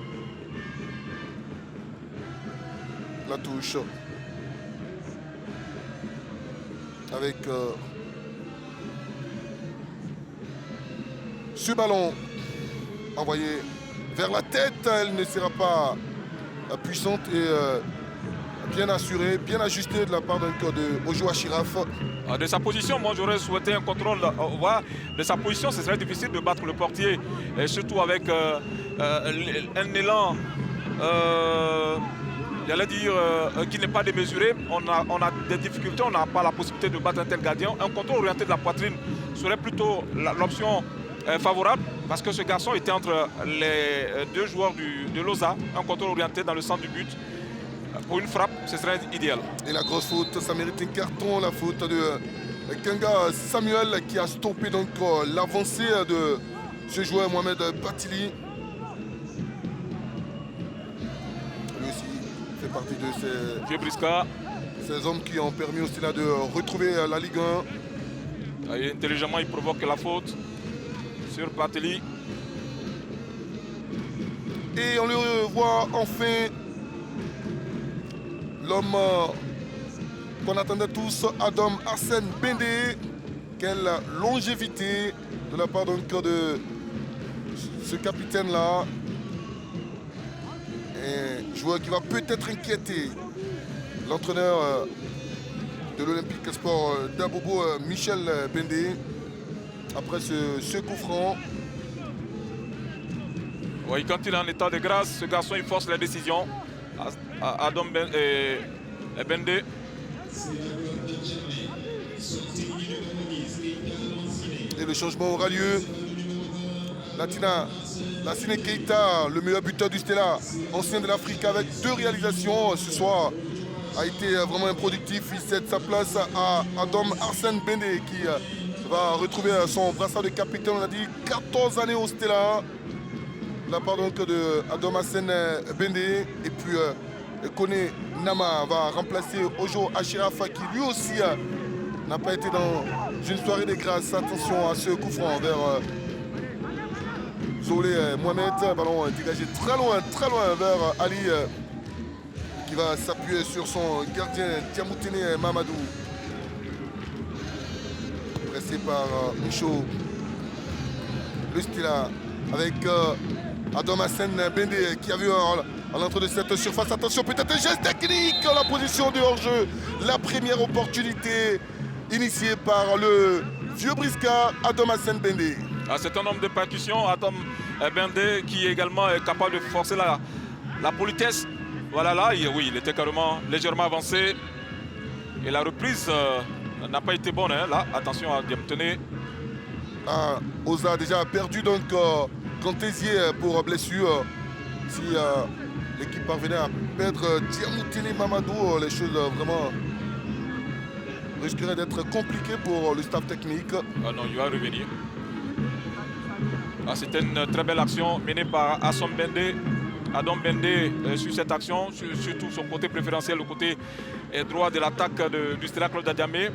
La touche. Avec ce ballon envoyé vers la tête, elle ne sera pas puissante et bien assurée, bien ajustée de la part de Ojoa Chiraf. De sa position, moi j'aurais souhaité un contrôle. De sa position, ce serait difficile de battre le portier, et surtout avec un élan. J'allais dire qui n'est pas démesuré. On a des difficultés, on n'a pas la possibilité de battre un tel gardien. Un contrôle orienté de la poitrine serait plutôt l'option favorable, parce que ce garçon était entre les deux joueurs de Loza. Un contrôle orienté dans le centre du but. Pour une frappe, ce serait idéal. Et la grosse faute, ça mérite un carton, la faute de Kenga Samuel qui a stoppé donc l'avancée de ce joueur Mohamed Patili. Fait partie de ces hommes qui ont permis aussi là de retrouver la Ligue 1. Et intelligemment, il provoque la faute sur Patili. Et on le voit enfin, l'homme qu'on attendait tous, Adam Arsène Bendé. Quelle longévité de la part donc de ce capitaine-là. Un joueur qui va peut-être inquiéter l'entraîneur de l'Olympique Sport d'Abobo, Michel Bendé, après ce coup franc. Oui, quand il est en état de grâce, ce garçon il force la décision. Adam Bendé. Et le changement aura lieu. Lassine Keita, le meilleur buteur du Stella, ancien de l'Afrique, avec 2 réalisations ce soir, a été vraiment improductif. Il cède sa place à Adam Arsène Bendé qui va retrouver son brassard de capitaine. On a dit 14 années au Stella. La part donc de Adam Arsène Bendé. Et puis Kone Nama va remplacer Ojo Achirafa qui lui aussi n'a pas été dans une soirée de grâce. Attention à ce coup franc vers Zolé Mohamed, ballon dégagé très loin vers Ali qui va s'appuyer sur son gardien Diamoutine Mamadou. repassé par Micho. Le Stella avec Adam Hassen Bende qui a vu à l'entrée de cette surface. Attention, peut-être un geste technique. La position de hors-jeu. La première opportunité initiée par le vieux briscard Adam Hassen Bende. C'est un homme de percussion, Adam Bende, qui est également capable de forcer la politesse. Voilà là, oui, il était carrément légèrement avancé. Et la reprise n'a pas été bonne. Hein, là, attention à Diamtene. Oza a déjà perdu donc Cantésier pour blessure. Si l'équipe parvenait à perdre Diamtene Mamadou, les choses vraiment risqueraient d'être compliquées pour le staff technique. Ah non, il va revenir. C'était une très belle action menée par Adam Bende sur cette action, surtout son côté préférentiel, le côté droit de l'attaque du Stella Club d'Adjamé.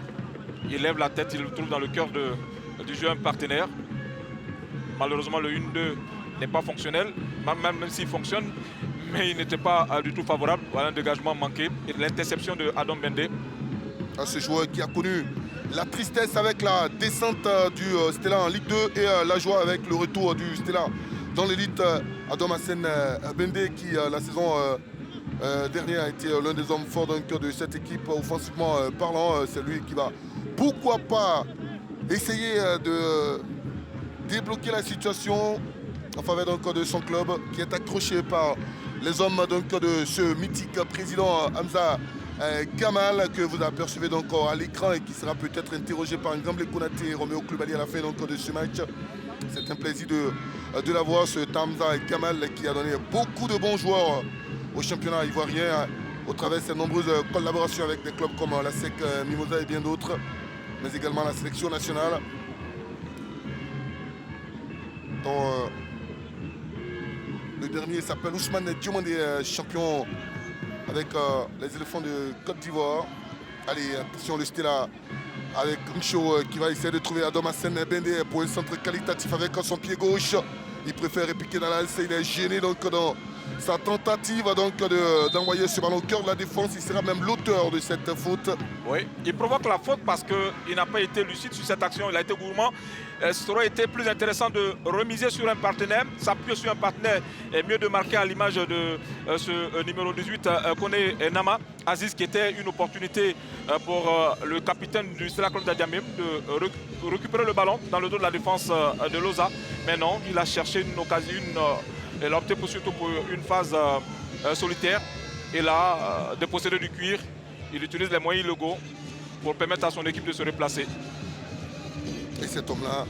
Il lève la tête, il le trouve dans le cœur du jeu un partenaire. Malheureusement, le 1-2 n'est pas fonctionnel, même s'il fonctionne, mais il n'était pas du tout favorable. Voilà un dégagement manqué et l'interception de Adam Bende. Ce joueur qui a connu la tristesse avec la descente du Stella en Ligue 2 et la joie avec le retour du Stella dans l'élite. Adam Hassen Bende qui la saison dernière a été l'un des hommes forts de cette équipe offensivement parlant. C'est lui qui va pourquoi pas essayer de débloquer la situation en faveur donc de son club qui est accroché par les hommes donc de ce mythique président Hamza Gamal que vous apercevez donc à l'écran et qui sera peut-être interrogé par Ngamble Konaté et Roméo Koulibaly à la fin donc de ce match. C'est un plaisir de l'avoir, ce Hamza Gamal qui a donné beaucoup de bons joueurs au championnat ivoirien au travers de ses nombreuses collaborations avec des clubs comme la SEC Mimosa et bien d'autres, mais également la sélection nationale. Dont, le dernier s'appelle Ousmane Diomandé, champion avec les éléphants de Côte d'Ivoire. Allez, attention, le Stella avec Micho qui va essayer de trouver Adam Hassen Bende pour un centre qualitatif avec son pied gauche. Il préfère répliquer dans l'axe, il est gêné donc dans sa tentative d'envoyer ce ballon au cœur de la défense. Il sera même l'auteur de cette faute. Oui, il provoque la faute parce qu'il n'a pas été lucide sur cette action, il a été gourmand. Ça aurait été plus intéressant de remiser sur un partenaire, s'appuyer sur un partenaire et mieux de marquer à l'image de ce numéro 18, Koné Nama Aziz, qui était une opportunité pour le capitaine du Stella Club d'Adjamé de récupérer le ballon dans le dos de la défense de Loza. Mais non, il a cherché une occasion, il a opté surtout pour une phase solitaire. Et là, dépossédé du cuir, il utilise les moyens illégaux pour permettre à son équipe de se replacer. Et cet homme-là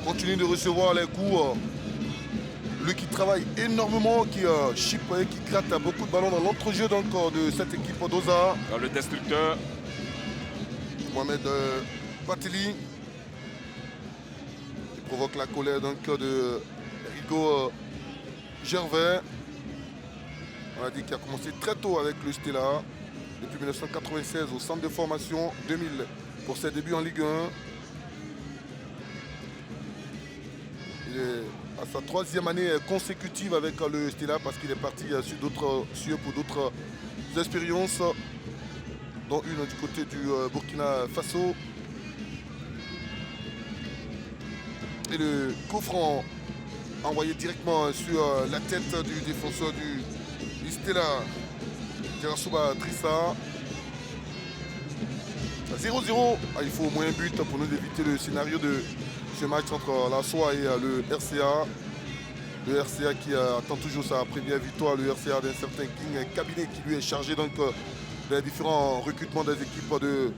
continue de recevoir les coups. Lui qui travaille énormément, qui chip et qui gratte beaucoup de ballons dans l'entrejeu de cette équipe d'Oza. Le destructeur. Mohamed Pateli. Qui provoque la colère de Rigo Gervais. On a dit qu'il a commencé très tôt avec le Stella. Depuis 1996 au centre de formation, 2000 pour ses débuts en Ligue 1. Il est à sa 3e année consécutive avec le Stella parce qu'il est parti pour d'autres expériences, dont une du côté du Burkina Faso. Et le coup franc envoyé directement sur la tête du défenseur du Stella, Jarasuba Trissa. 0-0. Il faut au moins un but pour nous éviter le scénario de ce match entre la SOA et le RCA. Le RCA qui attend toujours sa première victoire. Le RCA d'un certain King Cabinet qui lui est chargé donc des différents recrutements des équipes de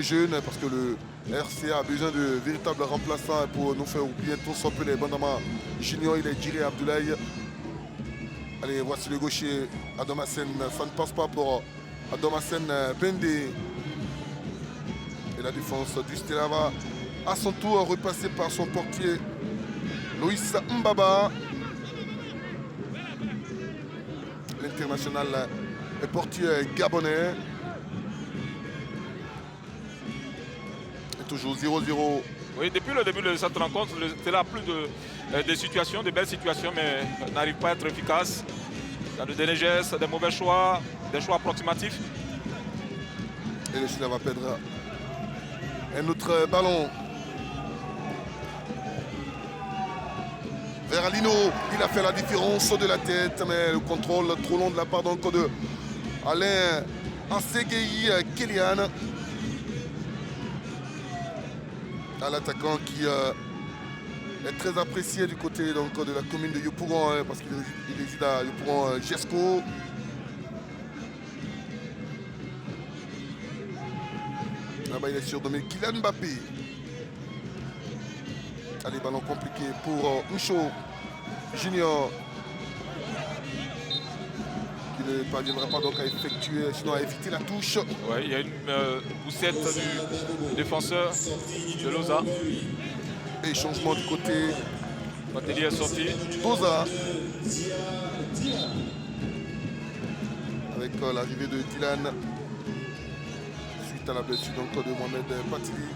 jeunes, parce que le RCA a besoin de véritables remplaçants pour nous faire oublier tous un peu les Bandama Junior. Il est Djiré Abdoulaye. Allez, voici le gaucher Adam Hassen. Ça ne passe pas pour Adam Hassen Bende. Et la défense du Stella va à son tour repasser par son portier Loïs Mbaba. L'international est portier gabonais. Et toujours 0-0. Oui, depuis le début de cette rencontre, le Stella a plus de situations, de belles situations, mais n'arrive pas à être efficace. Dans de derniers gestes, des mauvais choix, des choix approximatifs. Et le Stella va perdre un autre ballon. vers Alino. Il a fait la différence de la tête, mais le contrôle trop long de la part donc de Alain Assegei Kélian. L'attaquant qui est très apprécié du côté donc, de la commune de Yopougon, parce qu'il réside à Yopougon Jesco. Là-bas, il est surnommé Kylian Mbappé. Allez, ballon compliqué pour Moucho Junior. Qui ne parviendra pas donc à effectuer, sinon à éviter la touche. Ouais, il y a une poussette du défenseur de Loza. Et changement du côté. Batelli est sorti. Doza. Avec l'arrivée de Dylan. Suite à la blessure donc, de Mohamed Patili.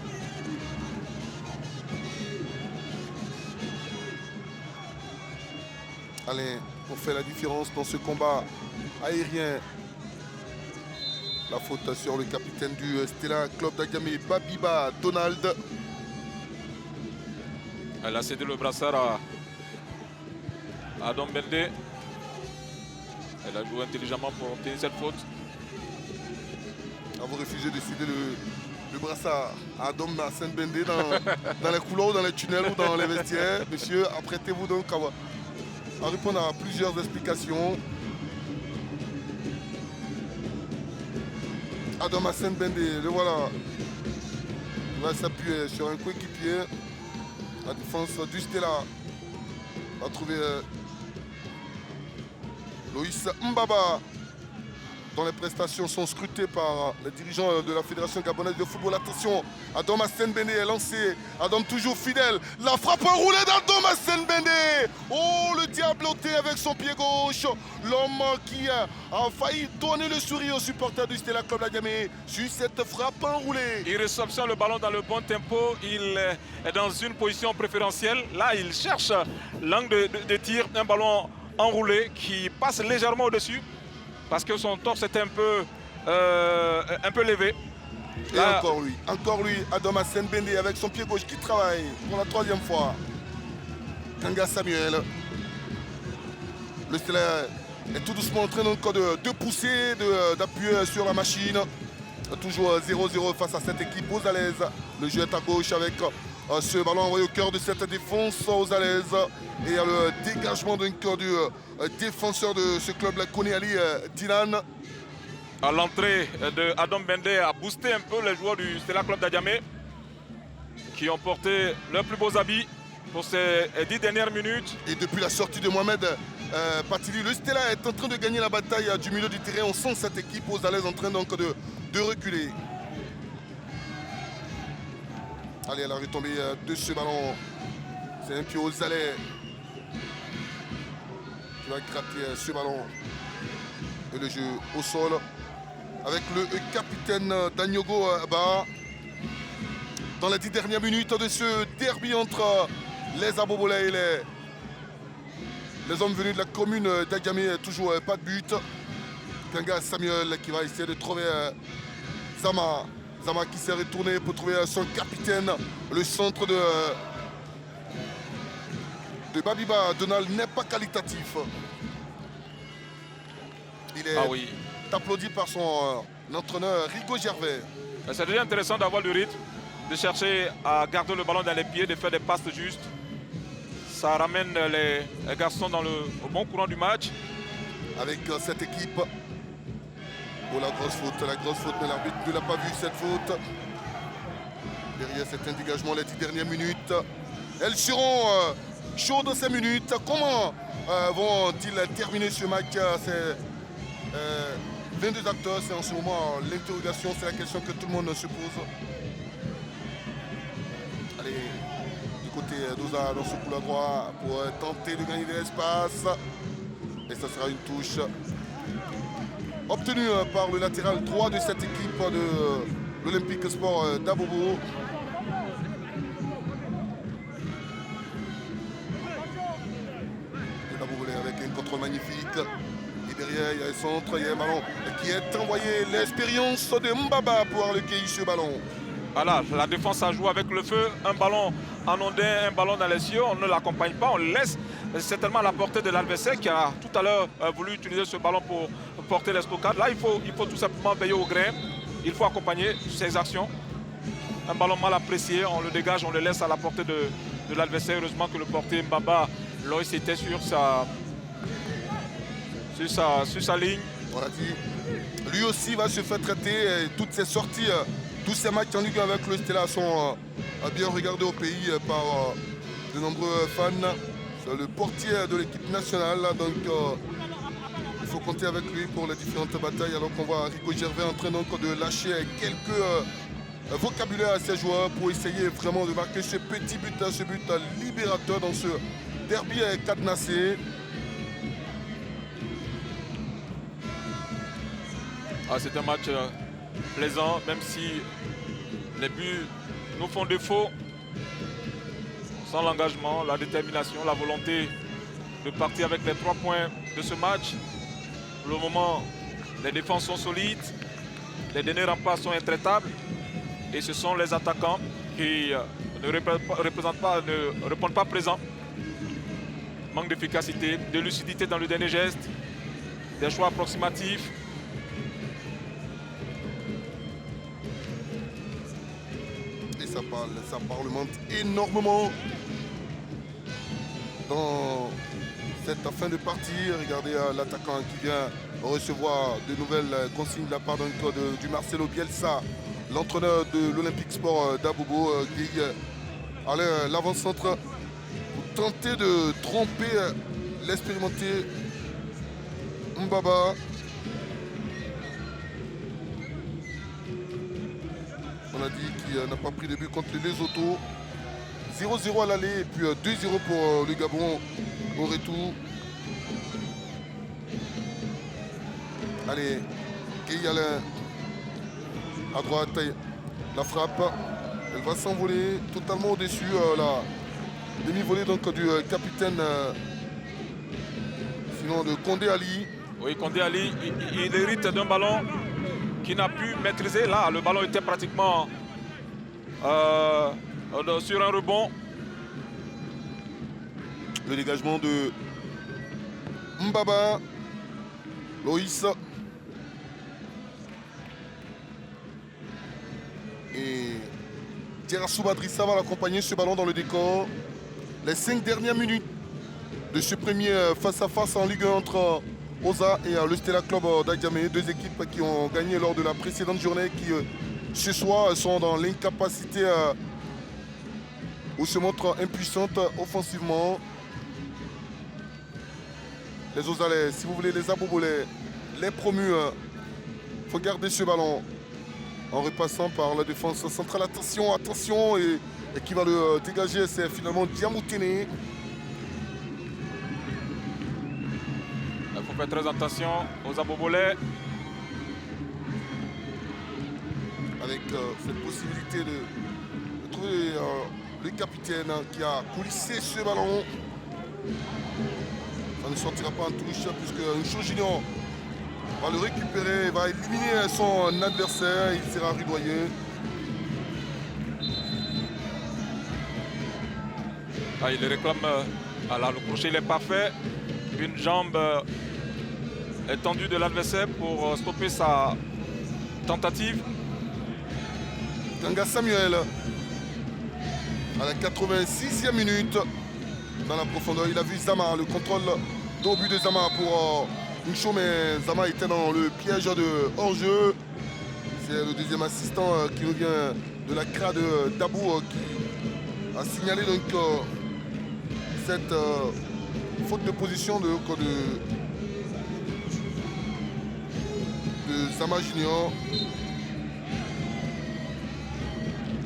Alain, on fait la différence dans ce combat aérien. La faute sur le capitaine du Stella Club d'Agamé, Babiba Donald. Elle a cédé le brassard à Adam Bende. Elle a joué intelligemment pour obtenir cette faute. Vous refusez de céder le brassard à Adam Hassan Bende dans les couloirs, dans les tunnels ou dans les vestiaires. Monsieur, apprêtez-vous donc à répondre à plusieurs explications. Adam Hassan Bende, le voilà. Il va s'appuyer sur un coéquipier. La défense du Stella va trouver Loïs Mbaba, dont les prestations sont scrutées par les dirigeants de la Fédération gabonaise de football. Attention, Adam Hassan Bende est lancé. Adam toujours fidèle. La frappe enroulée d'Adam Hassan Bende. Oh, le diabloté avec son pied gauche. L'homme qui a failli donner le sourire aux supporters du Stella Club d'Agamé sur cette frappe enroulée. Il réceptionne le ballon dans le bon tempo. Il est dans une position préférentielle. Là, il cherche l'angle de tir. Un ballon enroulé qui passe légèrement au-dessus, parce que son torse était un peu levé. Là, et encore lui, Adam Hassan Bende avec son pied gauche qui travaille pour la troisième fois. Kanga Samuel. Le Stella est tout doucement en train encore de pousser, d'appuyer sur la machine. Toujours 0-0 face à cette équipe aux Alaises. Le jeu est à gauche avec ce ballon envoyé au cœur de cette défense aux Alaises. Et le dégagement d'un cœur du défenseur de ce club, Kone Ali Dylan. À l'entrée de Adam Bende a boosté un peu les joueurs du Stella Club d'Agamé, qui ont porté leurs plus beaux habits pour ces 10 dernières minutes. Et depuis la sortie de Mohamed Patili, le Stella est en train de gagner la bataille du milieu du terrain. On sent cette équipe aux Alaises en train donc de reculer. Allez, elle a retombé de ce ballon. C'est un pied aux Alais qui va gratter ce ballon. Et le jeu au sol avec le capitaine Danyogo Ba. Dans les 10 dernières minutes de ce derby entre les Abobolais et les hommes venus de la commune d'Agamé, toujours pas de but. Kanga Samuel qui va essayer de trouver Zama. Zama qui s'est retourné pour trouver son capitaine. Le centre de Babiba Donald n'est pas qualitatif. Il est applaudi par son entraîneur Rigo Gervais. C'est déjà intéressant d'avoir le rythme, de chercher à garder le ballon dans les pieds, de faire des passes justes. Ça ramène les garçons au bon courant du match. Avec cette équipe. Oh, la grosse faute, mais l'arbitre ne l'a pas vu cette faute. Derrière cet dégagement, les 10 dernières minutes. Elles seront chaudes ces minutes. Comment vont-ils terminer ce match? C'est 22 acteurs, c'est en ce moment l'interrogation, c'est la question que tout le monde se pose. Allez, du côté d'Oza dans ce couloir droit pour tenter de gagner de l'espace. Et ça sera une touche obtenue par le latéral droit de cette équipe de l'Olympique Sport d'Abobo. Avec un contrôle magnifique. Et derrière, il y a un centre, il y a un ballon qui est envoyé. L'expérience de Mbaba pour le cueillir ce ballon. Voilà, la défense a joué avec le feu. Un ballon anodin, un ballon dans les cieux, on ne l'accompagne pas, on le laisse certainement à la portée de l'adversaire qui a tout à l'heure voulu utiliser ce ballon pour porter l'estocade. Là, il faut tout simplement veiller au grain, il faut accompagner ces actions. Un ballon mal apprécié, on le dégage, on le laisse à la portée de l'adversaire. Heureusement que le portier Mbaba, Loïs, était sur sa ligne. On l'a dit. Lui aussi va se faire traiter. Et toutes ses sorties, tous ses matchs en Ligue avec le Stella sont bien regardés au pays par de nombreux fans. C'est le portier de l'équipe nationale. Donc il faut compter avec lui pour les différentes batailles. Alors qu'on voit Rico Gervais en train donc de lâcher quelques vocabulaire à ses joueurs pour essayer vraiment de marquer ce petit but, ce but libérateur dans ce derby cadenassé. C'est un match plaisant, même si les buts nous font défaut. Sans l'engagement, la détermination, la volonté de partir avec les 3 points de ce match. Pour le moment, les défenses sont solides, les derniers remparts sont intraitables. Et ce sont les attaquants qui ne répondent pas présents. Manque d'efficacité, de lucidité dans le dernier geste, des choix approximatifs. Et ça parlemente énormément dans cette fin de partie. Regardez l'attaquant qui vient recevoir de nouvelles consignes de la part du Marcelo Bielsa, l'entraîneur de l'Olympique Sport d'Abobo, qui allait l'avant-centre pour tenter de tromper l'expérimenté Mbaba. On a dit qu'il n'a pas pris de but contre les Lesotho. 0-0 à l'aller et puis 2-0 pour le Gabon au retour. Allez, Guy Alain à droite, la frappe, elle va s'envoler totalement au-dessus, la demi-volée donc du capitaine, sinon de Condé Ali. Oui, Condé Ali, il hérite d'un ballon qui n'a pu maîtriser. Là, le ballon était pratiquement sur un rebond. Le dégagement de Mbaba, Loïs. Et Djerassou Badrissa va l'accompagner ce ballon dans le décor. Les 5 dernières minutes de ce premier face-à-face en Ligue 1 entre Osa et le Stella Club d'Adjamé. 2 équipes qui ont gagné lors de la précédente journée, qui ce soir sont dans l'incapacité ou se montrent impuissantes offensivement. Les Osalais, si vous voulez, les Abobolais, les promus, il faut garder ce ballon en repassant par la défense centrale. Attention, attention, et qui va le dégager, c'est finalement Diamoutene. Il faut faire très attention aux Abobolais. Avec cette possibilité de trouver le capitaine qui a coulissé ce ballon. Ça ne sortira pas en touche puisque Ncho Junior va le récupérer, va éliminer son adversaire, il sera ridoyé. Il réclame, le crochet il est parfait, une jambe étendue de l'adversaire pour stopper sa tentative. Ganga Samuel à la 86e minute dans la profondeur, il a vu Zama, le contrôle au but de Zama pour Ncho, mais Zama était dans le piège de hors-jeu. C'est le deuxième assistant qui nous vient de la CRA de Dabou qui a signalé donc cette faute de position de Zama Junior.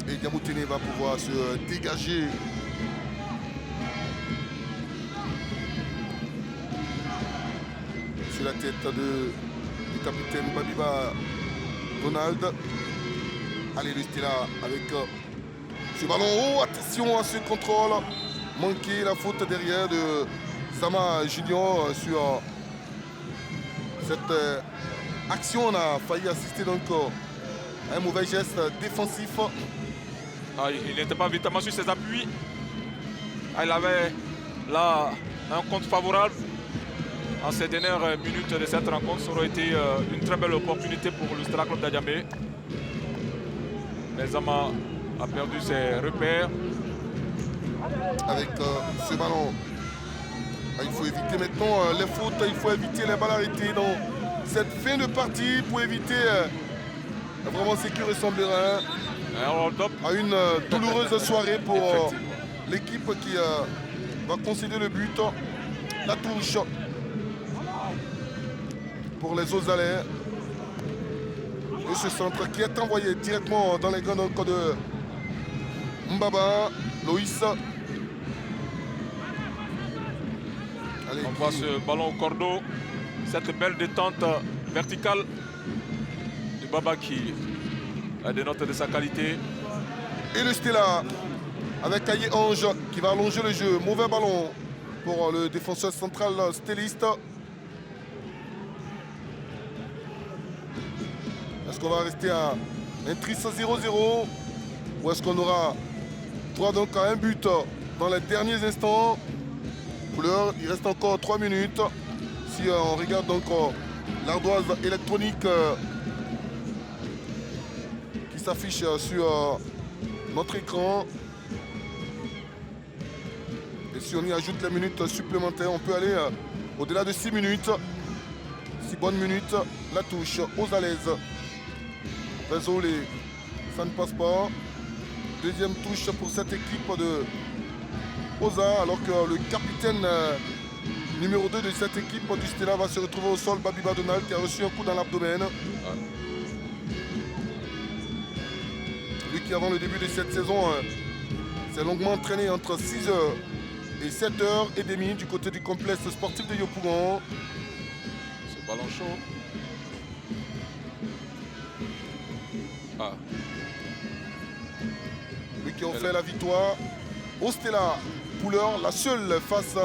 Et Diamoutene va pouvoir se dégager. Sur la tête du capitaine Babiba Donald. Allez, le Stella avec ce ballon. Oh, attention à ce contrôle. Manqué la faute derrière de Zama Junior sur cette action. On a failli assister donc à un mauvais geste défensif. Il n'était pas véritablement sur ses appuis. il avait là un compte favorable en ces dernières minutes de cette rencontre. Ça aurait été une très belle opportunité pour le Stella Club d'Adjamé. Mais Zama a perdu ses repères. Avec ce ballon, il faut éviter maintenant les fautes, il faut éviter les balles arrêtées dans cette fin de partie pour éviter vraiment ce qui ressemblera à une douloureuse soirée pour l'équipe qui va concéder le but. La touche pour les Ozalais. Et ce centre qui est envoyé directement dans les grands de Mbaba, Loïs. Allez, on voit ce ballon au cordeau, cette belle détente verticale de Baba qui a des notes de sa qualité. Et le Stella avec Aïe Ange qui va allonger le jeu. Mauvais ballon pour le défenseur central stelliste. Est-ce qu'on va rester à un triste 0-0 ou est-ce qu'on aura droit donc à un but dans les derniers instants? Couleur, il reste encore 3 minutes. Si on regarde donc l'ardoise électronique qui s'affiche sur notre écran. Et si on y ajoute les minutes supplémentaires, on peut aller au-delà de 6 minutes. 6 bonnes minutes. La touche aux alaises. Désolé, ça ne passe pas. Deuxième touche pour cette équipe de Oza, alors que le capitaine numéro 2 de cette équipe du Stella va se retrouver au sol. Babiba Donald qui a reçu un coup dans l'abdomen. Lui qui avant le début de cette saison s'est longuement entraîné entre 6h et 7h30 du côté du complexe sportif de Yopougon. Ce ballon chaud. Lui qui ont fait la victoire au Stella Pouleur, la seule face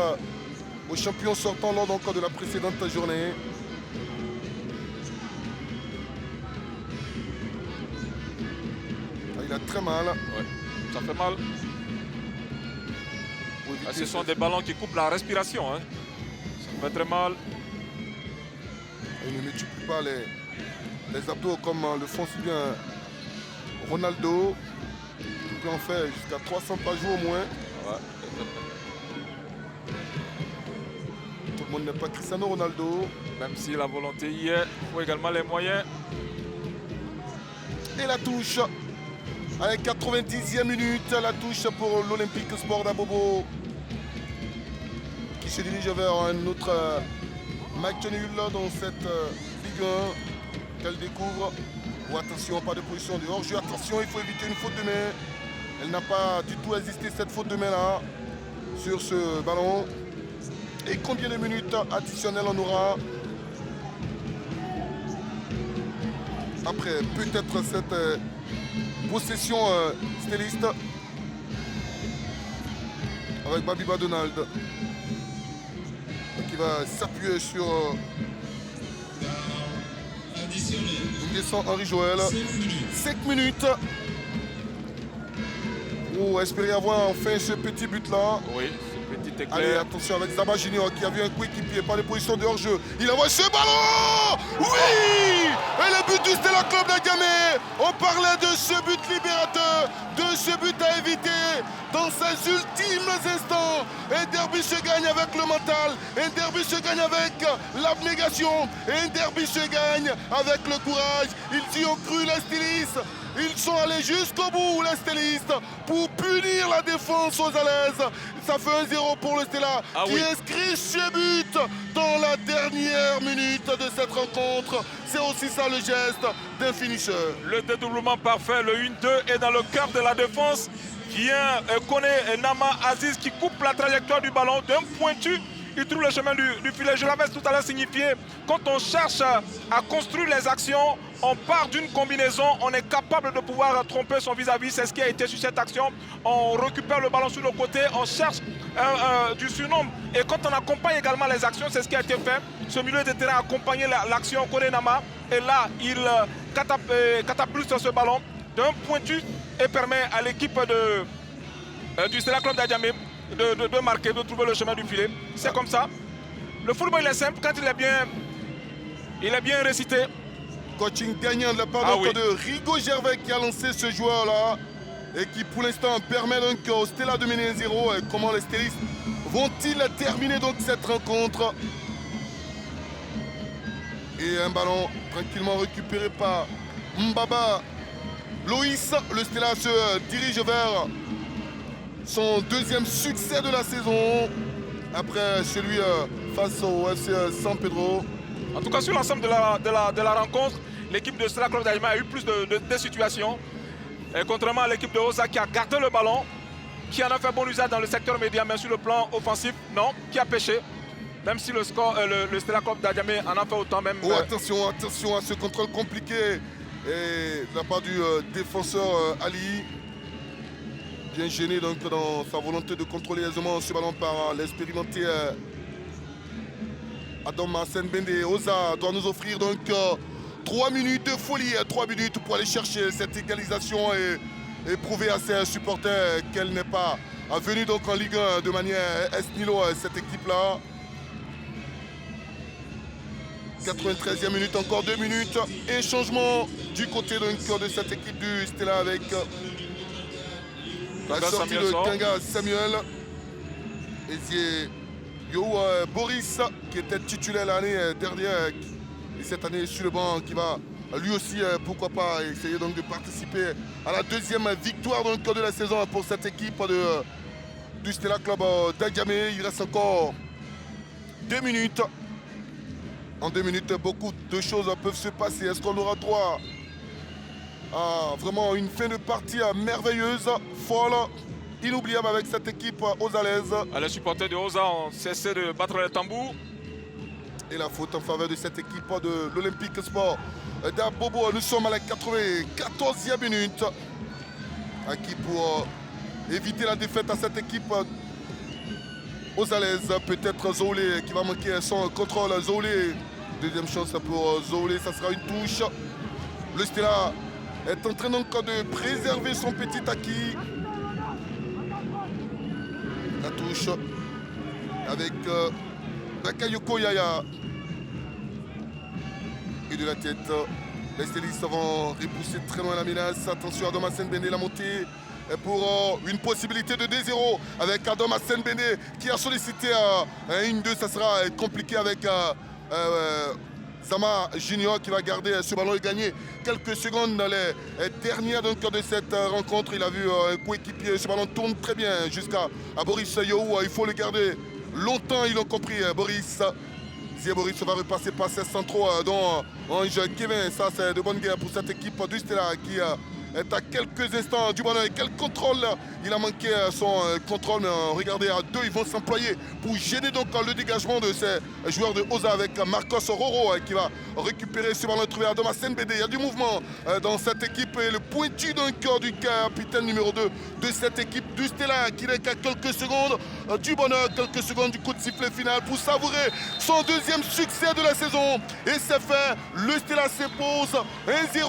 aux champions sortant lors donc de la précédente journée. Il a très mal. Ouais, ça fait mal. Ce sont des ballons qui coupent la respiration. Hein. Ça fait très mal. Il ne multiplie pas les abdos comme le font si bien Ronaldo. Il peut en faire jusqu'à 300 par jour au moins. Ouais. Tout le monde n'est pas Cristiano Ronaldo. Même si la volonté y est, il faut également les moyens. Et la touche. Avec 90e minute, la touche pour l'Olympique Sport d'Abobo. Qui se dirige vers un autre match nul dans cette Ligue 1 qu'elle découvre. Oh, attention, pas de position de hors-jeu. Attention, il faut éviter une faute de main. Elle n'a pas du tout existé cette faute de main là sur ce ballon. Et combien de minutes additionnelles on aura après peut-être cette possession stelliste avec Babiba Donald qui va s'appuyer sur une descente Henri Joël. 5 minutes. Oh, espérer avoir enfin ce petit but là. Oui, ce petit éclair. Allez, attention avec Zaba Junior qui a vu un coéquipier, pas de position de hors-jeu. Il envoie ce ballon. Oui. Et le but du Stella Club d'Adjamé. On parlait de ce but libérateur, de ce but à éviter dans ses ultimes instants. Un derby se gagne avec le mental, un derby se gagne avec l'abnégation, et un derby se gagne avec le courage. Ils y ont cru, les stylistes. Ils sont allés jusqu'au bout, les stellistes, pour punir la défense aux alaises. Ça fait 1-0 pour le Stella qui inscrit ce but dans la dernière minute de cette rencontre. C'est aussi ça le geste d'un finisher. Le dédoublement parfait, le 1-2 est dans le cœur de la défense. Vient connaît Nama Aziz qui coupe la trajectoire du ballon d'un pointu. Il trouve le chemin du filet. Je l'avais tout à l'heure signifié. Quand on cherche à construire les actions, on part d'une combinaison. On est capable de pouvoir tromper son vis-à-vis. C'est ce qui a été sur cette action. On récupère le ballon sur le côté. On cherche du surnombre. Et quand on accompagne également les actions, c'est ce qui a été fait. Ce milieu de terrain a accompagné l'action Kone Nama. Et là, il catapulte ce ballon d'un pointu et permet à l'équipe du Stella Club d'Adjamé de marquer, de trouver le chemin du filet. C'est comme ça. Le football il est simple quand il est bien récité. Coaching gagnant de la part de Rigo Gervais qui a lancé ce joueur-là et qui pour l'instant permet donc au Stella de mener 1-0. Comment les Stellistes vont-ils terminer donc cette rencontre? Et un ballon tranquillement récupéré par Mbaba Loïs. Le Stella se dirige vers son deuxième succès de la saison après celui face au FC San Pedro. En tout cas, sur l'ensemble de la rencontre, l'équipe de Stella Club d'Ajama a eu plus de situations. Et contrairement à l'équipe de Osa qui a gardé le ballon, qui en a fait bon usage dans le secteur médian, mais sur le plan offensif, non, qui a pêché. Même si le Stella Club d'Adjamé en a fait autant même. Oh, attention à ce contrôle compliqué et de la part du défenseur Ali. Bien gêné donc dans sa volonté de contrôler aisément ce ballon par l'expérimenté Adam Senbende. Osa doit nous offrir donc 3 minutes de folie, 3 minutes pour aller chercher cette égalisation et prouver à ses supporters qu'elle n'est pas venue donc en Ligue 1 de manière est-nilo cette équipe-là. 93e minute, encore 2 minutes. Et changement du côté donc de cette équipe du Stella avec la sortie de Kanga Samuel. Et c'est Boris qui était titulaire l'année dernière et cette année sur le banc qui va lui aussi pourquoi pas essayer donc de participer à la deuxième victoire donc de la saison pour cette équipe du Stella Club d'Adjamé. Il reste encore 2 minutes. En 2 minutes, beaucoup de choses peuvent se passer. Est-ce qu'on aura droit à vraiment une fin de partie merveilleuse, folle, inoubliable avec cette équipe osalaise? Les supporters de Osa ont cessé de battre les tambours. Et la faute en faveur de cette équipe de l'Olympique Sport d'Abobo. Nous sommes à la 94e minute. Qui pour éviter la défaite à cette équipe osalaise, peut-être Zoulé qui va manquer son contrôle. Zoulé, deuxième chance pour Zoulé, ça sera une touche. Le Stella est en train donc de préserver son petit acquis. La touche avec Bakayoko Yaya. Et de la tête, les Stellistes vont repousser très loin la menace. Attention à Adam Senbende, la montée pour une possibilité de 2-0 avec Adam Senbende qui a sollicité un 1-2. Ça sera compliqué avec Zama Junior qui va garder ce ballon et gagner quelques secondes dans les dernières donc, de cette rencontre. Il a vu un coéquipier, ce ballon tourne très bien jusqu'à Boris Yohou. Il faut le garder longtemps, ils l'ont compris, Boris. Boris va repasser par ses centraux dont Ange Kevin. Ça c'est de bonne guerre pour cette équipe du Stella qui est à quelques instants du ballon. Et quel contrôle! Il a manqué son contrôle, mais regardez, à deux, ils vont s'employer pour gêner donc le dégagement de ces joueurs de Osa avec Marcos Roro qui va récupérer ce ballon trouvé à Thomas Senbede. Il y a du mouvement dans cette équipe et le pointu d'un cœur du capitaine numéro 2 de cette équipe du Stella qui n'est qu'à quelques secondes du bonheur, quelques secondes du coup de sifflet final pour savourer son deuxième succès de la saison. Et c'est fait, le Stella s'impose 1-0.